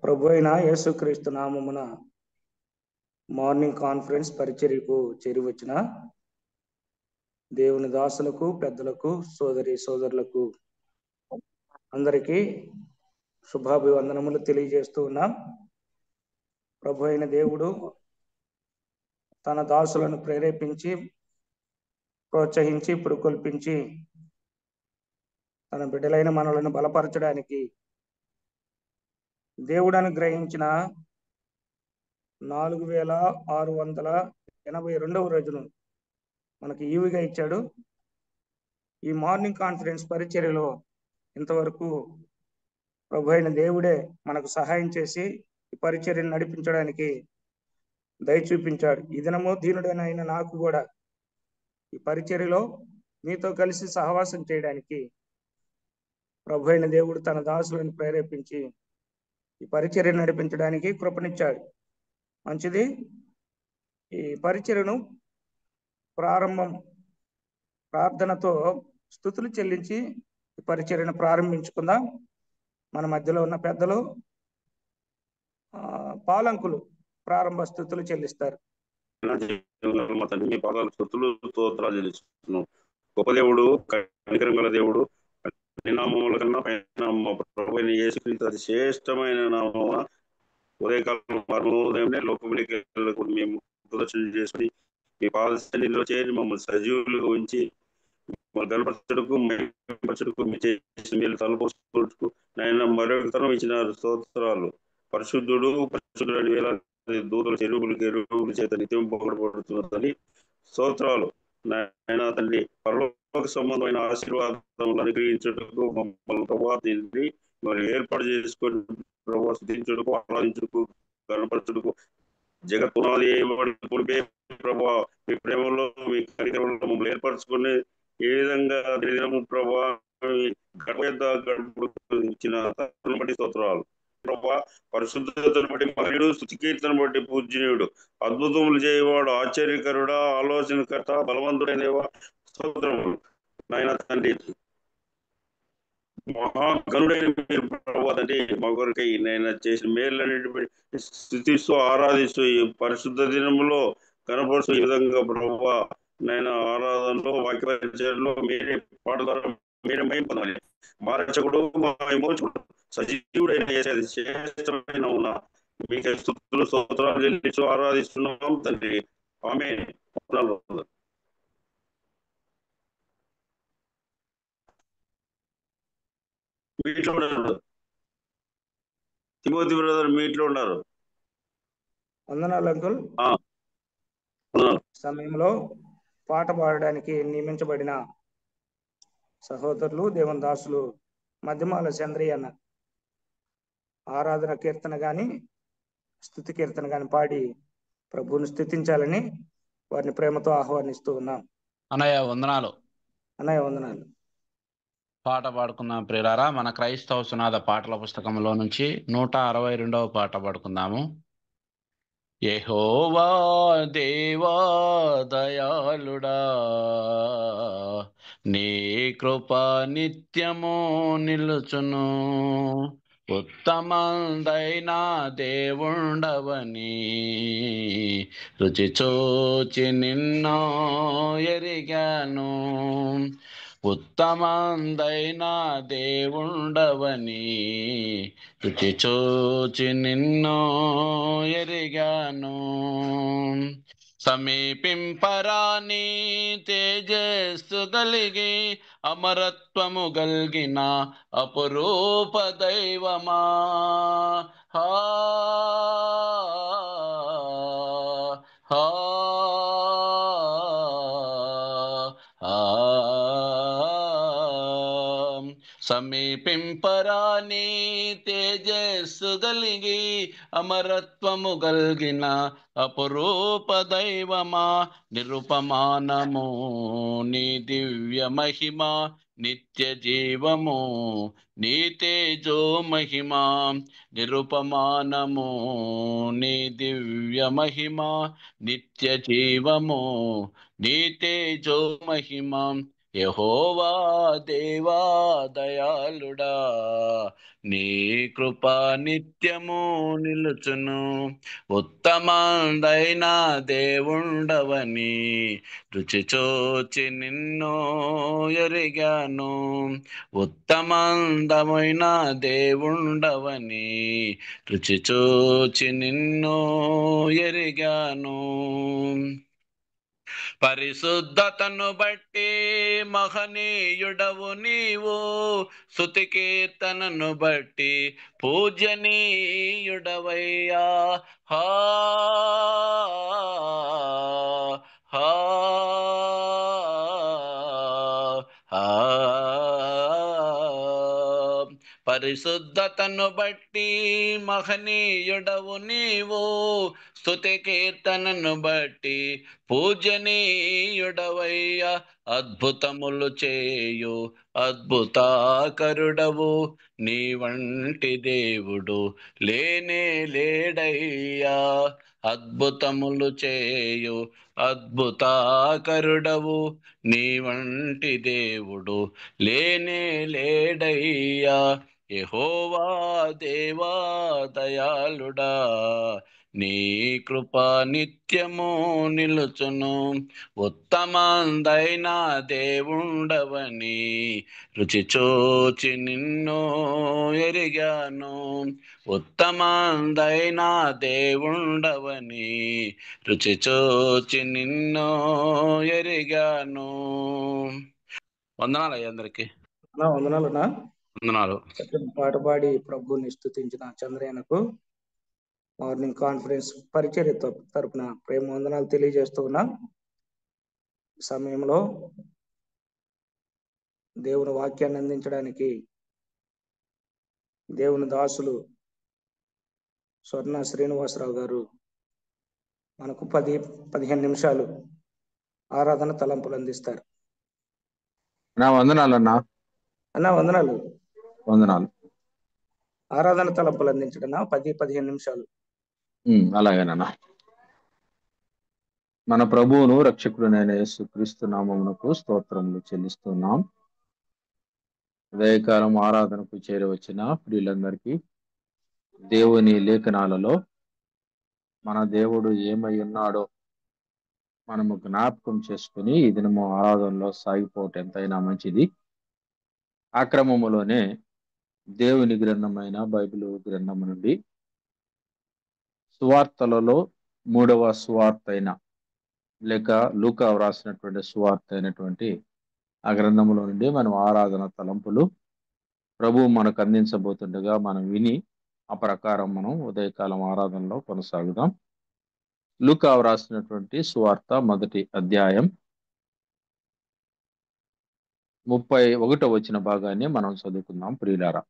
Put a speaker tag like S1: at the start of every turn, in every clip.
S1: ప్రభు అయిన యేసుక్రీస్తు నామమున మార్నింగ్ కాన్ఫరెన్స్ పరిచర్యకు చేరివచ్చిన దేవుని దాసులకు, పెద్దలకు, సోదరులకు అందరికీ శుభాభివందనములు తెలియజేస్తూ ఉన్నాం. ప్రభు అయిన దేవుడు తన దాసులను ప్రేరేపించి, ప్రోత్సహించి, పురుకొల్పించి తన బిడ్డలైన మనలను బలపరచడానికి దేవుడు అనుగ్రహించిన 4682వ రోజును మనకి ఈవిగా ఇచ్చాడు. ఈ మార్నింగ్ కాన్ఫరెన్స్ పరిచర్యలో ఇంతవరకు ప్రభు అయిన దేవుడే మనకు సహాయం చేసి ఈ పరిచర్యను నడిపించడానికి దయ చూపించాడు. ఈ దినము దీనుడైన నాకు కూడా ఈ పరిచర్యలో మీతో కలిసి సహవాసం చేయడానికి ప్రభు అయిన దేవుడు తన దాసులను ప్రేరేపించి ఈ పరిచర్యను నడిపించడానికి కృపనిచ్చాడు. మంచిది. ఈ పరిచర్యను ప్రారంభం ప్రార్థనతో స్తుతులు చెల్లించి ఈ పరిచర్యను ప్రారంభించుకుందాం. మన మధ్యలో ఉన్న పెద్దలు పాలంకులు ప్రారంభ స్తుతులు చెల్లిస్తారు.
S2: గొప్ప దేవుడు, కనికరం గల దేవుడు, నామముల కన్నా పైన ప్రభు అయిన యేసుక్రీస్తు అతి శ్రేష్టమైన నామమున ఉదయకాలం లోకమునికి మేము ప్రదర్శన చేసుకుని మీ పాద సన్నిధిలో చేరి మమ్మల్ని సజీవులుగా ఉంచి గణపరచుటకు మీ చేసిన మీరు తలపోసుకు నాయన మరొక తరం ఇచ్చిన స్తోత్రాలు. పరిశుద్ధుడు అని వేల దూతల చెరువులు చేత నిత్యం పొగడబడుతున్నదని స్తోత్రాలు. నాయన తండ్రి, పరలోక సంబంధమైన ఆశీర్వాదములు అనుగ్రహించుటకు మమ్మల్ని ప్రభావించి మరి ఏర్పాటు చేసుకొని ప్రభావ స్థుతించుటకు, ఆరాధించుటకు, గణపరచుటకు జగత్తునాది ప్రభావ మీ ప్రేమలో, మీ కార్యక్రమంలో మమ్మల్ని ఏర్పరచుకొని ఏ విధంగా దినము ప్రభావ ఇచ్చిన బట్టి స్తోత్రాలు. ప్రభా, పరిశుద్ధతను బట్టి మహనీయుడు, స్తుతి కీర్తన బట్టి పూజనీయుడు, అద్భుతములు చేయవాడు, ఆశ్చర్యకరుడా, ఆలోచనకర్త, బలవంతుడైన స్తోత్రములు. నాయన తండ్రి, మహాగణుడైన మీరు ప్రభావ తండ్రి, మా కొరకై నేను చేసిన మేళ్ళన్నిటి స్థుతిస్తూ ఆరాధిస్తూ ఈ పరిశుద్ధ దినములో కనపరుస్తూ ఈ విధంగా ప్రభావ నేను ఆరాధనలో, వాక్య పరిచయంలో మీరే పాట ద్వారా మీరే మహిమ పొందాలి. మా రక్షకుడు, మా విమోచకుడు, సజీవుడైన శ్రేష్టమైన ఉన్న మీకు స్తుతులు స్తోత్రాలు చెల్లిస్తూ ఆరాధిస్తున్నాం తండ్రి. ఆమేన్. మీట్లో ఉన్నారు తిమోతి బ్రదర్, మీట్లో ఉన్నారు.
S1: వందనాలు అంకుల్. సమయంలో పాట పాడడానికి నియమించబడిన సహోదరులు, దేవుని దాసులు మధ్యమాల చంద్రయ్య అన్న ఆరాధన కీర్తన గాని స్తుతి కీర్తన గాని పాడి ప్రభువుని స్తుతించాలని వారిని ప్రేమతో ఆహ్వానిస్తూ ఉన్నాం.
S3: అన్నయ్య వందనాలు.
S1: అన్నయ్య వందనాలు.
S3: పాట పాడుకుందాం ప్రియులారా. మన క్రైస్తవ సునాద పాటల పుస్తకంలో నుంచి 162వ పాట పాడుకుందాము. యెహోవా దేవా దయాళుడా, నీ కృప నిత్యము నిలుచును, ఉత్తమందైన దేవుండవని రుచి చూచి నిన్నో ఎరిగాను, ఉత్తమందైన దేవుండవని రుచి చూచి నిన్నో ఎరిగాను. సమీపింపరాని తేజస్సు కలిగి అమరత్వము గల్గిన అపురూప దైవమా, హా హా సమీపింపరాని తేజస్సు గలిగి అమరత్వము గల్గిన అపురూప దైవమా, నిరుపమానము నీ దివ్య మహిమ, నిత్య జీవము నీ తేజో మహిమ, నిరుపమానము నీ దివ్య మహిమ, నిత్య జీవము నీ తేజో మహిమ, యెహోవా దేవా దయాళుడా, నీ కృప నిత్యము నిలుచును. ఉత్తమందైన దేవుండవని రుచి చూచి నిన్ను ఎరిగాను. ఉత్తమందమైన దేవుండవని రుచి చూచి నిన్ను ఎరిగాను. పరిశుద్ధతను బట్టి మహనీయుడవు నీవు, స్తుతి కీర్తనను బట్టి పూజనీయుడవయ్యా. హా హా హా. పరిశుద్ధతను బట్టి మహనీయుడవు నీవు, స్తుతి కీర్తనను బట్టి పూజనీయుడవయ్యా. అద్భుతములు చేయు అద్భుతాకరుడవు, నీ వంటి దేవుడు లేనే లేడయ్యా. అద్భుతములు చేయు అద్భుతాకరుడవు, నీ వంటి దేవుడు లేనే లేడయ్యా. యెహోవా దేవా దయాళుడా, నీ కృప నిత్యము నిలుచును. ఉత్తమందైన దేవుండవని రుచి చూచి నిన్ను ఎరిగాను. ఉత్తమందైన దేవుండవని రుచి చూచి నిన్ను ఎరిగాను. వందనాలు అందరికి.
S1: వందనాలన్నా.
S3: వందనాలు.
S1: చక్కని పాట పాడి ప్రభువుని స్తుతించిన చంద్రయ్యనకు మార్నింగ్ కాన్ఫరెన్స్ పరిచర్య తరపున ప్రేమ వందనాలు తెలియజేస్తూ ఉన్నా. సమయంలో దేవుని వాక్యాన్ని అందించడానికి దేవుని దాసులు స్వర్ణ శ్రీనివాసరావు గారు మనకు 10-15 నిమిషాలు ఆరాధన తలంపులు అందిస్తారు.
S4: వందనాలన్నా.
S1: అన్నా వందనాలు.
S4: వందనాలు.
S1: ఆరాధన తలంపులు అందించడం 10-15 నిమిషాలు.
S4: అలాగేనన్నా. మన ప్రభువును రక్షకుడునైన యేసుక్రీస్తు నామమునకు స్తోత్రములు చెల్లిస్తున్నాం. ఉదయకాలం ఆరాధనకు చేరవచ్చిన ప్రియులందరికీ దేవుని లేఖనాలలో మన దేవుడు ఏమై ఉన్నాడో మనము జ్ఞాపకం చేసుకుని ఈ దినము ఆరాధనలో సాగిపోవటం ఎంతైనా మంచిది. ఆ క్రమములోనే దేవుని గ్రంథమైన బైబిల్ గ్రంథము నుండి సువార్తలలో 3వ సువార్త అయిన లేక లూకా వ్రాసినటువంటి సువార్త అయినటువంటి ఆ గ్రంథములో నుండి మనం ఆరాధన తలంపులు ప్రభువు మనకు అందించబోతుండగా మనం విని ఆ ప్రకారం మనం ఉదయకాలం ఆరాధనలో కొనసాగుదాం. లూకా వ్రాసినటువంటి సువార్త 1వ అధ్యాయం 31వ వచన భాగాన్ని మనం చదువుకుందాం. ప్రియులారా,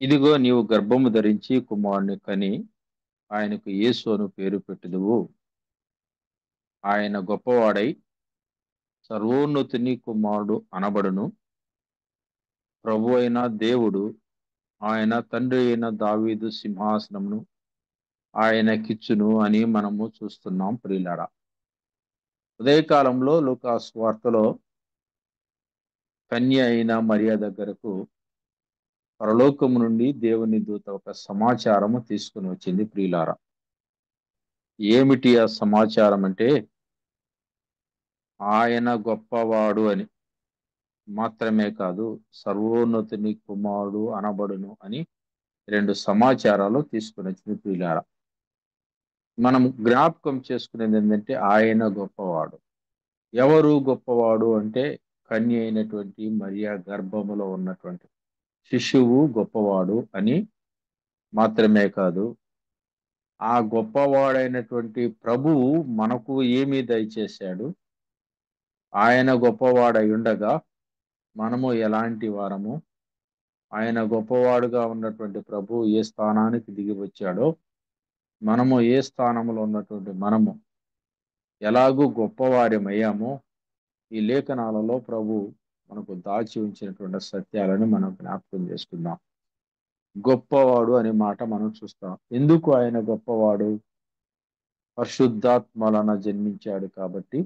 S4: ఇదిగో నీవు గర్భము ధరించి కుమారుని కని ఆయనకు యేసు అను పేరు పెట్టుదువు. ఆయన గొప్పవాడై సర్వోన్నతుని కుమారుడు అనబడును. ప్రభు అయిన దేవుడు ఆయన తండ్రి అయిన దావీదు సింహాసనమును ఆయనకిచ్చును అని మనము చూస్తున్నాం. ప్రియులారా, ఉదయకాలంలో లూకా సువార్తలో కన్య అయిన మరియా దగ్గరకు పరలోకము నుండి దేవుని దూత ఒక సమాచారము తీసుకుని వచ్చింది. ప్రియులారా, ఏమిటి ఆ సమాచారం అంటే ఆయన గొప్పవాడు అని మాత్రమే కాదు, సర్వోన్నతుని కుమారుడు అనబడును అని 2 సమాచారాలు తీసుకుని వచ్చింది. ప్రియులారా, మనం జ్ఞాపకం చేసుకునేది ఏంటంటే ఆయన గొప్పవాడు. ఎవరు గొప్పవాడు అంటే కన్య అయినటువంటి మరియా గర్భములో ఉన్నటువంటి శిశువు గొప్పవాడు అని మాత్రమే కాదు, ఆ గొప్పవాడైనటువంటి ప్రభువు మనకు ఏమి దయచేశాడు, ఆయన గొప్పవాడై ఉండగా మనము ఎలాంటి వారము, ఆయన గొప్పవాడుగా ఉన్నటువంటి ప్రభువు ఏ స్థానానికి దిగి వచ్చాడో మనము ఏ స్థానంలో ఉన్నటువంటి మనము ఎలాగూ గొప్పవారమయ్యామో ఈ లేఖనాలలో ప్రభు మనకు దాచి ఉంచినటువంటి సత్యాలను మనం జ్ఞాపకం చేసుకుందాం. గొప్పవాడు అనే మాట మనం చూస్తాం. ఎందుకు ఆయన గొప్పవాడు? పరిశుద్ధాత్మ వలన జన్మించాడు కాబట్టి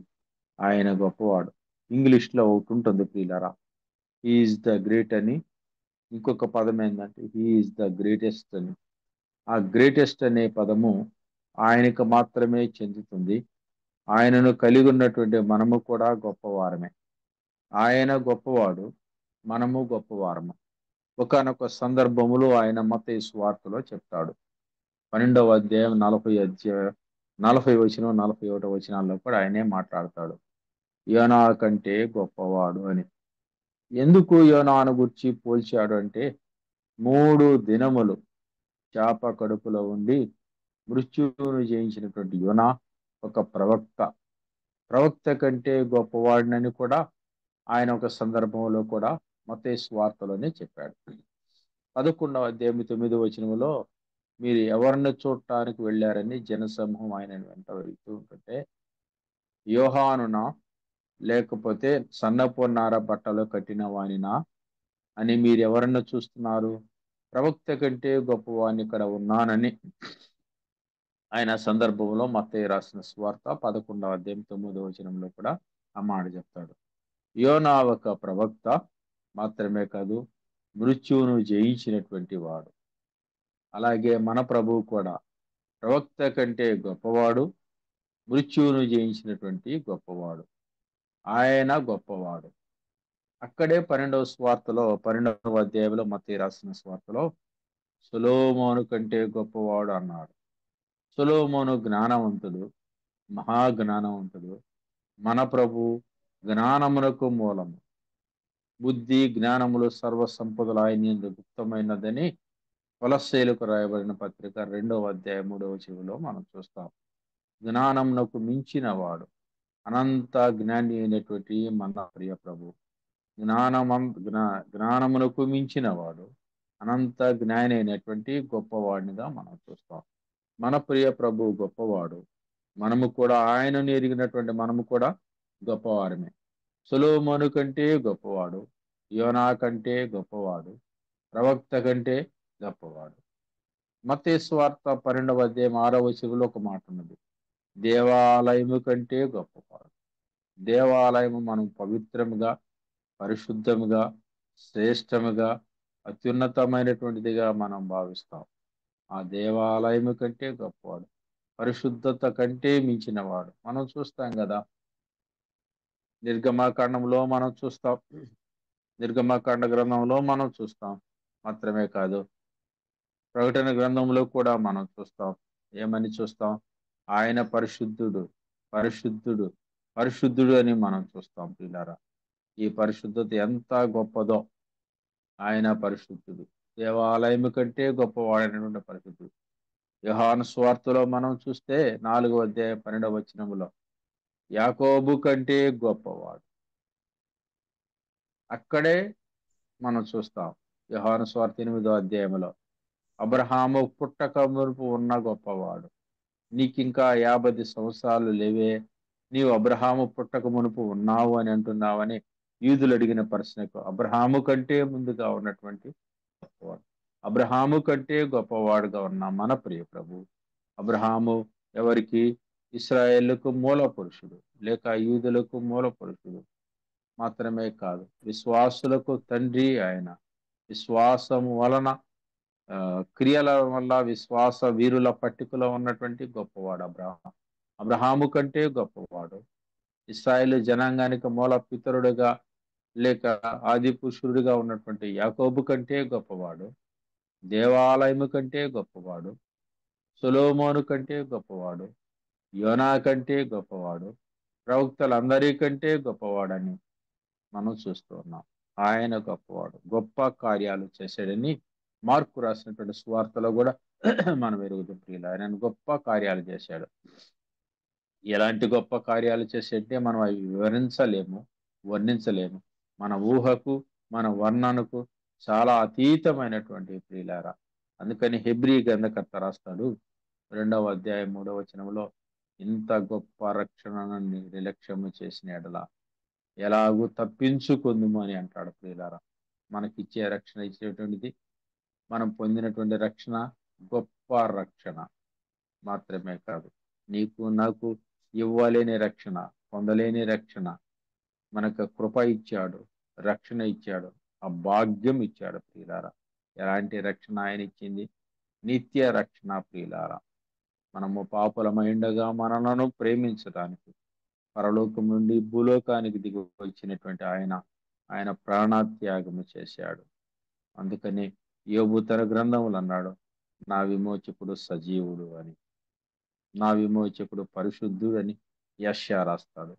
S4: ఆయన గొప్పవాడు. ఇంగ్లీష్లో ఒకటి ఉంటుంది ప్రియులారా, హీఈస్ ద గ్రేట్ అని. ఇంకొక పదం ఏంటంటే హీఈస్ ద గ్రేటెస్ట్ అని. ఆ గ్రేటెస్ట్ అనే పదము ఆయనకు మాత్రమే చెందుతుంది. ఆయనను కలిగి ఉన్నటువంటి మనము కూడా గొప్పవారమే. ఆయన గొప్పవాడు, మనము గొప్పవారము. ఒకానొక సందర్భములో ఆయన మత్తయి సువార్తలో చెప్తాడు. 12వ అధ్యాయం 40 వచనం 41 వచనాల్లో కూడా ఆయనే మాట్లాడతాడు, యోనా కంటే గొప్పవాడు అని. ఎందుకు యోనాను గురించి పోల్చాడు అంటే 3 దినములు చేప కడుపులో ఉండి మృత్యువును జయించినటువంటి యోనా ఒక ప్రవక్త. ప్రవక్త కంటే గొప్పవాడినని కూడా ఆయన ఒక సందర్భంలో కూడా మత్తయి సువార్తలోనే చెప్పాడు. 11వ అధ్యాయం 9వ వచనంలో మీరు ఎవరిని చూడటానికి వెళ్ళారని జనసమూహం ఆయన వెంట వెళ్తూ ఉంటుంటే, యోహానునా లేకపోతే సన్నపున్నార బట్టలు కట్టిన వానినా అని మీరు ఎవరన్నా చూస్తున్నారు? ప్రవక్త కంటే గొప్పవాడిని ఇక్కడ ఉన్నానని ఆయన సందర్భంలో మత్తయి రాసిన సువార్త 11వ అధ్యాయం 9వ వచనంలో కూడా ఆ మాట చెప్తాడు. యోనా ఒక ప్రవక్త మాత్రమే కాదు, మృత్యువును జయించినటువంటి వాడు. అలాగే మన ప్రభువు కూడా ప్రవక్త కంటే గొప్పవాడు, మృత్యువును జయించినటువంటి గొప్పవాడు. ఆయన గొప్పవాడు. అక్కడే 12వ సువార్తలో 12వ అధ్యాయంలో మత్తయి రాసిన సువార్తలో సొలొమోను కంటే గొప్పవాడు అన్నాడు. సొలొమోను జ్ఞానవంతుడు, మహాజ్ఞానవంతుడు. మన ప్రభు జ్ఞానమునకు మూలము. బుద్ధి జ్ఞానములు సర్వ సంపదలు ఆయన యందు గుప్తమైనదని కొలస్సీలకు రాయబడిన పత్రిక 2వ అధ్యాయం 3వ వచనంలో మనం చూస్తాం. జ్ఞానమునకు మించిన వాడు అనంత జ్ఞాని అయినటువంటి మన ప్రియ ప్రభు. జ్ఞానమునకు మించిన వాడు అనంత జ్ఞాని అయినటువంటి గొప్పవాడినిగా మనం చూస్తాం. మన ప్రియ ప్రభు గొప్పవాడు. మనము కూడా ఆయనను ఎరిగినటువంటి మనము కూడా గొప్పవారమే. సొలొమోను కంటే గొప్పవాడు, యోనా కంటే గొప్పవాడు, ప్రవక్త కంటే గొప్పవాడు. మత్తయి సువార్త 12వ అధ్యాయం 6వ వచనంలో ఒక మాట ఉన్నది, దేవాలయము కంటే గొప్పవాడు. దేవాలయము మనం పవిత్రముగా, పరిశుద్ధముగా, శ్రేష్టముగా, అత్యున్నతమైనటువంటిదిగా మనం భావిస్తాం. ఆ దేవాలయము కంటే గొప్పవాడు, పరిశుద్ధత కంటే మించినవాడు. మనం చూస్తాం కదా, నిర్గమాకాండంలో మనం చూస్తాం, నిర్గమాకాండ గ్రంథంలో మనం చూస్తాం. మాత్రమే కాదు, ప్రకటన గ్రంథంలో కూడా మనం చూస్తాం. ఏమని చూస్తాం? ఆయన పరిశుద్ధుడు, పరిశుద్ధుడు, పరిశుద్ధుడు అని మనం చూస్తాం పిల్లారా. ఈ పరిశుద్ధత ఎంత గొప్పదో! ఆయన పరిశుద్ధుడు, దేవాలయము కంటే గొప్పవాడైనటువంటి పరిశుద్ధుడు. యోహాను సువార్తలో మనం చూస్తే 4వ అధ్యాయం 12వ వచనములో యాకోబు కంటే గొప్పవాడు. అక్కడే మనం చూస్తాం యోహాను సువార్త 8వ అధ్యాయంలో అబ్రహాము పుట్టక మునుపు ఉన్న గొప్పవాడు. నీకింకా 50 సంవత్సరాలు లేవే, నీవు అబ్రహాము పుట్టక మునుపు ఉన్నావు అని అంటున్నావని యూదులు అడిగిన ప్రశ్నకు అబ్రహాము కంటే ముందుగా ఉన్నటువంటి గొప్పవాడు, అబ్రహాము కంటే గొప్పవాడుగా ఉన్న మన ప్రియ ప్రభు. అబ్రహాము ఎవరికి? ఇశ్రాయేలుకు మూల పురుషుడు, లేక యూదులకు మూల పురుషుడు మాత్రమే కాదు, విశ్వాసులకు తండ్రి ఆయన. విశ్వాసము వలన క్రియల వల్ల విశ్వాస వీరుల పట్టికలో ఉన్నటువంటి గొప్పవాడు అబ్రహాము. అబ్రహాము కంటే గొప్పవాడు. ఇశ్రాయేలు జనాంగానికి మూల పితరుడుగా లేక ఆది పురుషుడిగా ఉన్నటువంటి యాకోబు కంటే గొప్పవాడు. దేవాలయము కంటే గొప్పవాడు. సొలొమోను కంటే గొప్పవాడు. యోనా కంటే గొప్పవాడు. ప్రవక్తలందరికంటే గొప్పవాడని మనం చూస్తూ ఉన్నాం. ఆయన గొప్పవాడు, గొప్ప కార్యాలు చేశాడని మార్కు రాసినటువంటి సువార్తలో కూడా మనం ఎరుగుతాం ప్రియులు. ఆయన గొప్ప కార్యాలు చేశాడు. ఎలాంటి గొప్ప కార్యాలు చేసేటే మనం అవి వివరించలేము, వర్ణించలేము. మన ఊహకు, మన వర్ణనకు చాలా అతీతమైనటువంటి ప్రియులారా. అందుకని హెబ్రీ గ్రంథకర్త రాస్తాడు 2వ అధ్యాయం 3వ వచనంలో, ఇంత గొప్ప రక్షణను నిర్లక్ష్యము చేసిన ఎడల ఎలాగూ తప్పించుకుందుము అని అంటాడు ప్రియులారా. మనకిచ్చే రక్షణ ఇచ్చేటువంటిది, మనం పొందినటువంటి రక్షణ గొప్ప రక్షణ మాత్రమే కాదు, నీకు నాకు ఇవ్వలేని రక్షణ, పొందలేని రక్షణ, మనకు కృప ఇచ్చాడు, రక్షణ ఇచ్చాడు, ఆ భాగ్యం ఇచ్చాడు ప్రియులారా. ఎలాంటి రక్షణ ఆయన ఇచ్చింది? నిత్య రక్షణ ప్రియులారా. మనము పాపులమైండగా మనలను ప్రేమించడానికి పరలోకం నుండి భూలోకానికి దిగి వచ్చినటువంటి ఆయన ప్రాణత్యాగము చేశాడు. అందుకని యోబు తన గ్రంథములు అన్నాడు, నా విమోచకుడు సజీవుడు అని, నా విమోచకుడు పరిశుద్ధుడు అని యెషయా రాస్తాడు.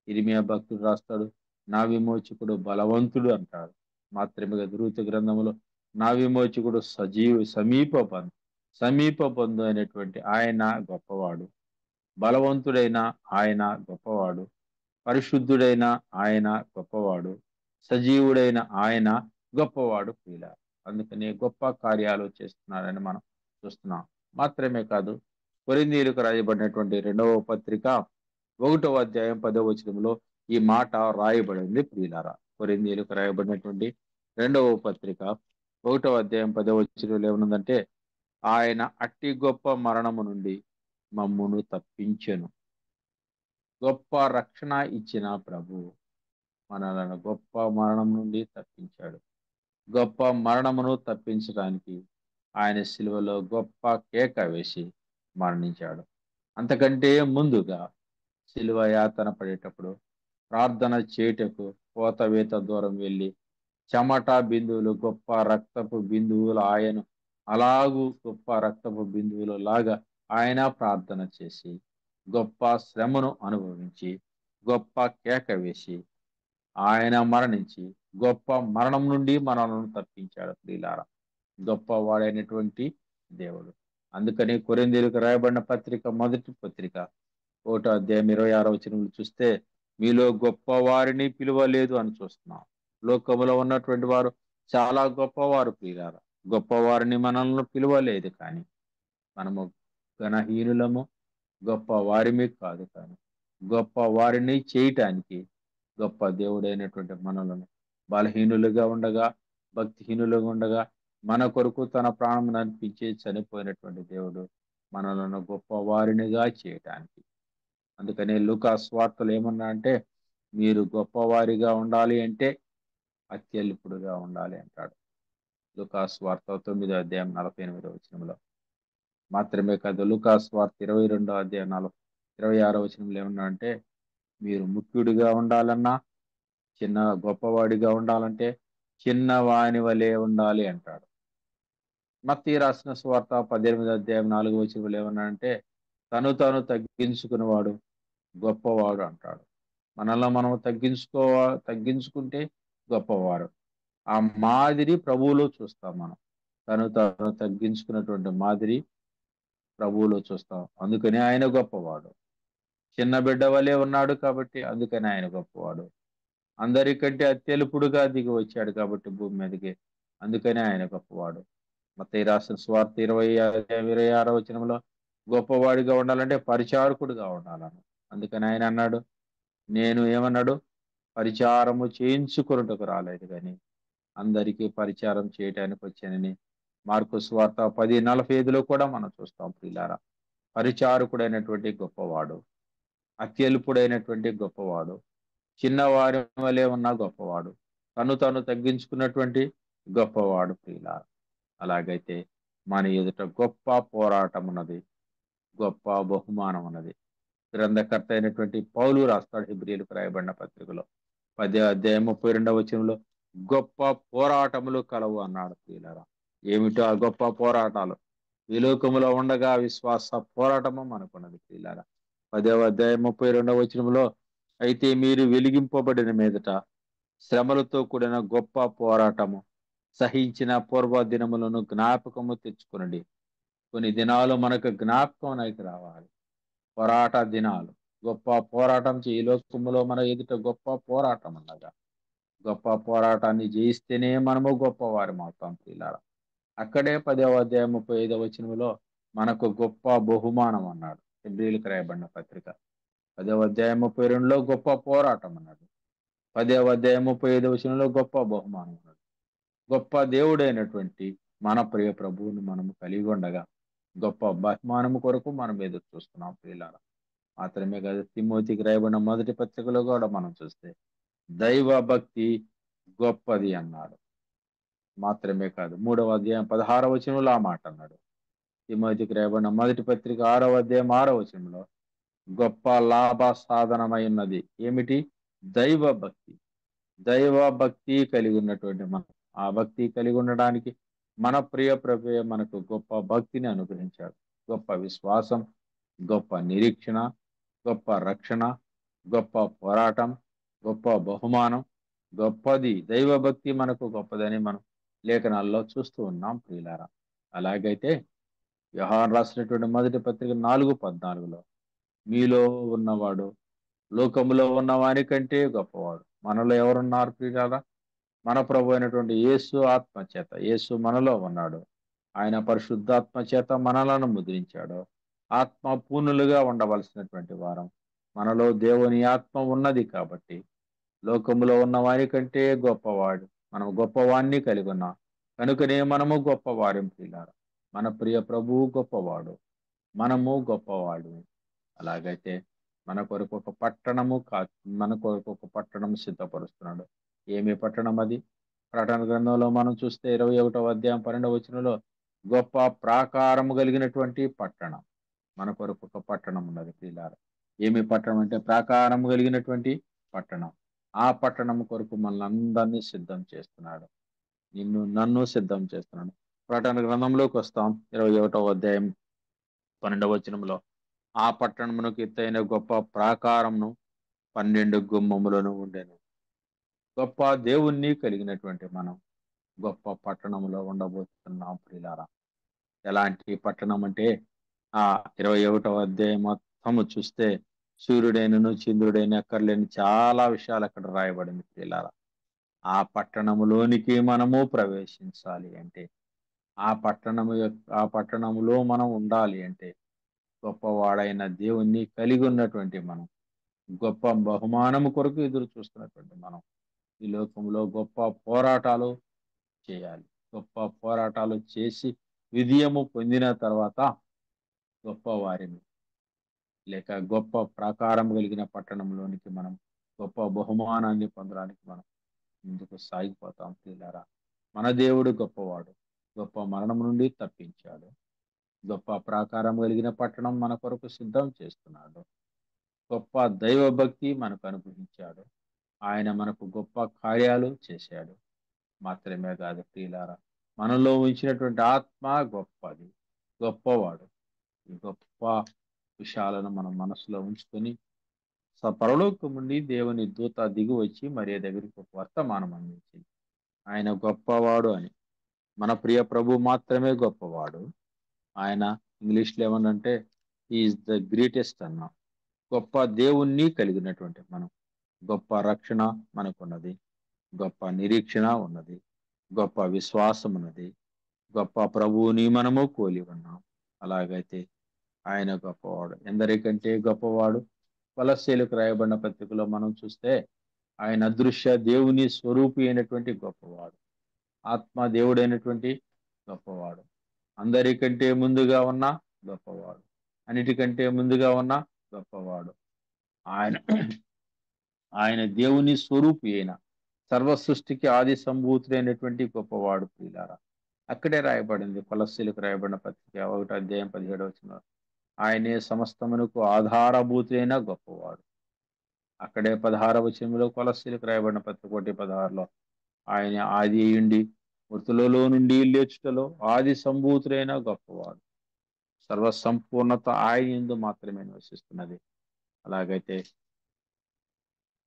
S4: ఇర్మియా భక్తుడు రాస్తాడు, నా విమోచకుడు బలవంతుడు అంటాడు. మాత్రమే ధృత గ్రంథములో నా విమోచకుడు సమీప బంధు అయినటువంటి ఆయన గొప్పవాడు, బలవంతుడైన ఆయన గొప్పవాడు, పరిశుద్ధుడైన ఆయన గొప్పవాడు, సజీవుడైన ఆయన గొప్పవాడు ప్రియుల. అందుకని గొప్ప కార్యాలు చేస్తున్నాడని మనం చూస్తున్నాం. మాత్రమే కాదు, కొరింథీయులకు రాయబడినటువంటి 2వ పత్రిక 1వ అధ్యాయం 10వ వచనంలో ఈ మాట రాయబడింది ప్రియులారా. కొరింథీయులకు రాయబడినటువంటి 2వ పత్రిక 1వ అధ్యాయం 10వ వచనంలో ఏమన్నదంటే, ఆయన అట్టి గొప్ప మరణము నుండి మమ్మును తప్పించెను. గొప్ప రక్షణ ఇచ్చిన ప్రభు మనలను గొప్ప మరణం నుండి తప్పించాడు. గొప్ప మరణమును తప్పించడానికి ఆయన శిలువలో గొప్ప కేక వేసి మరణించాడు. అంతకంటే ముందుగా శిలువ యాతన పడేటప్పుడు ప్రార్థన చేయుటకు పోతవేత దూరం వెళ్ళి చెమట బిందువులు గొప్ప రక్తపు బిందువులు ఆయన అలాగూ గొప్ప రక్తపు బిందువులు లాగా ఆయన ప్రార్థన చేసి గొప్ప శ్రమను అనుభవించి గొప్ప కేక వేసి ఆయన మరణించి గొప్ప మరణం నుండి మనలను తప్పించాడు ప్రియులారా. గొప్పవాడైనటువంటి దేవుడు. అందుకని కొరింథీయులకు రాయబడిన పత్రిక, మొదటి పత్రిక 1వ అధ్యాయం 26వ వచనంలో చూస్తే, మీలో గొప్పవారిని పిలువలేదు అని చూస్తున్నాం. లోకములో ఉన్నటువంటి వారు చాలా గొప్పవారు ప్రియులారా. గొప్పవారిని మనల్ని పిలువలేదు, కానీ మనము ఘనహీనులము, గొప్ప వారిమి కాదు, కానీ గొప్ప వారిని చేయటానికి గొప్ప దేవుడైనటువంటి మనలను బలహీనులుగా ఉండగా, భక్తిహీనులుగా ఉండగా మన కొరకు తన ప్రాణం అర్పించి చనిపోయినటువంటి దేవుడు మనలను గొప్ప వారినిగా చేయటానికి. అందుకని లూకా స్వార్తలు ఏమన్నా అంటే, మీరు గొప్పవారిగా ఉండాలి అంటే అత్యల్పుడుగా ఉండాలి అంటాడు. లూకా స్వార్త 9వ అధ్యాయం 48వ వచనంలో. మాత్రమే కాదు, లూకా స్వార్త 22వ అధ్యాయం 26వ వచనంలో ఏమన్నా అంటే, మీరు ముఖ్యుడిగా ఉండాలన్నా, గొప్పవాడిగా ఉండాలంటే చిన్నవాని వలె ఉండాలి అంటాడు. మత్తయి రాసిన సువార్త 18వ అధ్యాయం 4వ వచనంలో ఏమన్నా అంటే, తను తగ్గించుకునేవాడు గొప్పవాడు అంటాడు. మనల్ని మనం తగ్గించుకుంటే గొప్పవారు. ఆ మాదిరి ప్రభువులో చూస్తాం. మనం తను తగ్గించుకున్నటువంటి మాదిరి ప్రభువులో చూస్తాం. అందుకని ఆయన గొప్పవాడు. చిన్న బిడ్డ వలె ఉన్నాడు కాబట్టి అందుకని ఆయన గొప్పవాడు. అందరికంటే అత్యల్పుడుగా దిగి వచ్చాడు కాబట్టి భూమి మీదకి, అందుకని ఆయన గొప్పవాడు. మత్తయి రాసిన సువార్త 26వ వచనంలో గొప్పవాడిగా ఉండాలంటే పరిచారకుడుగా ఉండాలను. అందుకని ఆయన అన్నాడు, నేను ఏమన్నాడు, పరిచారము చేయించుకొనుటకు రాలేదు కానీ అందరికీ పరిచారం చేయటానికి వచ్చానని మార్కు సువార్త 10:45లో కూడా మనం చూస్తాం ప్రియులారా. పరిచారకుడైనటువంటి గొప్పవాడు, అత్యల్పుడైనటువంటి గొప్పవాడు, చిన్నవారి వలె ఉన్న గొప్పవాడు, తను తగ్గించుకున్నటువంటి గొప్పవాడు ప్రియులారా. అలాగైతే మన ఎదుట గొప్ప పోరాటం ఉన్నది, గొప్ప బహుమానం ఉన్నది. గ్రంథకర్త అయినటువంటి పౌలు రాస్తాడు హెబ్రీయులకు రాయబడిన పత్రికలో 10వ అధ్యాయం 32వ వచనంలో, గొప్ప పోరాటములు కలవు అన్నాడు ప్రియులారా. ఏమిటో ఆ గొప్ప పోరాటాలు? ఈ లోకములో ఉండగా విశ్వాస పోరాటము మనకున్నది ప్రియులారా. 10వ అధ్యాయం 32వ వచనంలో, అయితే మీరు వెలిగింపబడిన మీదట శ్రమలతో కూడిన గొప్ప పోరాటము సహించిన పూర్వ దినములను జ్ఞాపకము తెచ్చుకునండి. కొన్ని దినాలు మనకు జ్ఞాపకం రావాలి. పోరాట దినాలు, గొప్ప పోరాటం ఈ లోకములో మన ఎదుట గొప్ప పోరాటం అన్నగా, గొప్ప పోరాటాన్ని జయిస్తేనే మనము గొప్పవారం అవుతాం ప్రియులారా. అక్కడే 10వ అధ్యాయం 35వ వచనంలో మనకు గొప్ప బహుమానం అన్నాడు. హెబ్రీయులకు రాయబడిన పత్రిక 10వ అధ్యాయం 32లో గొప్ప పోరాటం అన్నాడు. 10వ అధ్యాయం 35వ వచనంలో గొప్ప బహుమానం అన్నాడు. గొప్ప దేవుడైనటువంటి మన ప్రియ ప్రభువుని మనము కలిగి ఉండగా గొప్ప బహుమానము కొరకు మనం ఎదురు చూస్తున్నాం ప్రియులారా. మాత్రమే కాదు, తిమోతికి రాయబడిన మొదటి పత్రికలో కూడా మనం చూస్తే దైవ భక్తి గొప్పది అన్నాడు. మాత్రమే కాదు, 3వ అధ్యాయం 16వ వచనంలో ఆ మాట అన్నాడు. తిమోతికి రాయబడిన మొదటి పత్రిక 6వ అధ్యాయం 6వ వచనంలో గొప్ప లాభ సాధనమై ఉన్నది ఏమిటి? దైవ భక్తి. దైవ భక్తి కలిగి ఉన్నటువంటి మనం, ఆ భక్తి కలిగి ఉండడానికి మన ప్రియ ప్రభువే మనకు గొప్ప భక్తిని అనుగ్రహించాడు. గొప్ప విశ్వాసం, గొప్ప నిరీక్షణ, గొప్ప రక్షణ, గొప్ప పోరాటం, గొప్ప బహుమానం, గొప్పది. దైవ భక్తి మనకు గొప్పదని మనం లేఖనాల్లో చూస్తూ ఉన్నాం ప్రియులారా. అలాగైతే యోహాను రాసినటువంటి మొదటి పత్రిక 4:14లో మీలో ఉన్నవాడు లోకములో ఉన్న వారి కంటే గొప్పవాడు. మనలో ఎవరున్నారు ప్రియులారా? మన ప్రభు అయినటువంటి యేసు ఆత్మ చేత, యేసు మనలో ఉన్నాడు. ఆయన పరిశుద్ధాత్మ చేత మనలను ముద్రించాడు. ఆత్మ పూర్ణులుగా ఉండవలసినటువంటి వారం మనలో దేవుని ఆత్మ ఉన్నది కాబట్టి లోకములో ఉన్న వారి కంటే గొప్పవాడు, మనం గొప్పవాణ్ణి కలిగి ఉన్నాం కనుకనే మనము గొప్పవారం ప్రియులారా. మన ప్రియ ప్రభువు గొప్పవాడు, మనము గొప్పవాడు. అలాగైతే మన కొరకు ఒక పట్టణము మన కొరకు ఒక పట్టణం సిద్ధపరుస్తున్నాడు. ఏమి పట్టణం అది? ప్రకటన గ్రంథంలో మనం చూస్తే 21వ అధ్యాయం 12వ వచనంలో గొప్ప ప్రాకారము కలిగినటువంటి పట్టణం, మన కొరకు ఒక పట్టణం ఉన్నది ప్రియులారా. ఏమి పట్టణం అంటే ప్రాకారము కలిగినటువంటి పట్టణం. ఆ పట్టణం కొరకు మనల్ని అందరినీ సిద్ధం చేస్తున్నాడు, నిన్ను నన్ను సిద్ధం చేస్తున్నాడు. ప్రకటన గ్రంథంలోకి వస్తాం. 21వ అధ్యాయం 12వ వచనంలో ఆ పట్టణమునకు ఎత్తైన గొప్ప ప్రాకారమును 12 గుమ్మములను ఉండెను. గొప్ప దేవుణ్ణి కలిగినటువంటి మనం గొప్ప పట్టణంలో ఉండబోతున్నాం ప్రియులారా. ఎలాంటి పట్టణం అంటే ఆ 21వ అధ్యాయం మొత్తము చూస్తే సూర్యుడైనను చంద్రుడైన అక్కర్లేని చాలా విషయాలు అక్కడ రాయబడింది ప్రియులారా. ఆ పట్టణములోనికి మనము ప్రవేశించాలి అంటే, ఆ పట్టణములో మనం ఉండాలి అంటే గొప్పవాడైన దేవుణ్ణి కలిగి ఉన్నటువంటి మనం, గొప్ప బహుమానము కొరకు ఎదురు చూస్తున్నటువంటి మనం ఈ లోకంలో గొప్ప పోరాటాలు చేయాలి. గొప్ప పోరాటాలు చేసి విజయము పొందిన తర్వాత గొప్ప వారిని లేక గొప్ప ప్రాకారం కలిగిన పట్టణంలోనికి మనం గొప్ప బహుమానాన్ని పొందడానికి మనం ముందుకు సాగిపోతాం ప్రియులారా. మన దేవుడు గొప్పవాడు, గొప్ప మరణం నుండి తప్పించాడు. గొప్ప ప్రాకారం కలిగిన పట్టణం మన కొరకు సిద్ధం చేస్తున్నాడు. గొప్ప దైవ భక్తి మనకు అనుగ్రహించాడు. ఆయన మనకు గొప్ప కార్యాలు చేశాడు. మాత్రమే కాదు ప్రియులారా, మనలో ఉంచినటువంటి ఆత్మ గొప్పది, గొప్పవాడు. ఈ గొప్ప విషయాలను మనం మనసులో ఉంచుకొని పరలోకం నుండి దేవుని దూత దిగి వచ్చి మరియ దగ్గరికి ఒక వర్తమానం అందించింది. ఆయన గొప్పవాడు అని. మన ప్రియ ప్రభు మాత్రమే గొప్పవాడు. ఆయన ఇంగ్లీష్లో ఏమనంటే ఈజ్ ద గ్రేటెస్ట్ అన్నా. గొప్ప దేవుణ్ణి కలిగినటువంటి మనం, గొప్ప రక్షణ మనకున్నది, గొప్ప నిరీక్షణ ఉన్నది, గొప్ప విశ్వాసం ఉన్నది, గొప్ప ప్రభువుని మనము కోలి ఉన్నాం. అలాగైతే ఆయన గొప్పవాడు. ఎందరికంటే గొప్పవాడు? కొలస్సీలకు రాయబడిన పత్రికలో మనం చూస్తే ఆయన అదృశ్య దేవుని స్వరూపి అయినటువంటి గొప్పవాడు, ఆత్మ దేవుడైనటువంటి గొప్పవాడు, అందరికంటే ముందుగా ఉన్న గొప్పవాడు, అన్నిటికంటే ముందుగా ఉన్న గొప్పవాడు. ఆయన దేవుని స్వరూపి అయిన సర్వ సృష్టికి ఆది సంభూతుడైనటువంటి గొప్పవాడు ప్రియులారా. అక్కడే రాయబడింది కొలస్సీలకు రాయబడిన పత్రిక 1వ అధ్యాయం 17వ వచనంలో ఆయనే సమస్తమునకు ఆధారభూతైన గొప్పవాడు. అక్కడే 16వ వచనంలో కొలస్సీలకు రాయబడిన పత్రిక 1:16లో ఆయన ఆది అయ్యుండి మృతులలో నుండి లేచుటలో ఆది సంభూతుడైన గొప్పవాడు. సర్వ సంపూర్ణత ఆయన యందు మాత్రమే నివసిస్తున్నది. అలాగైతే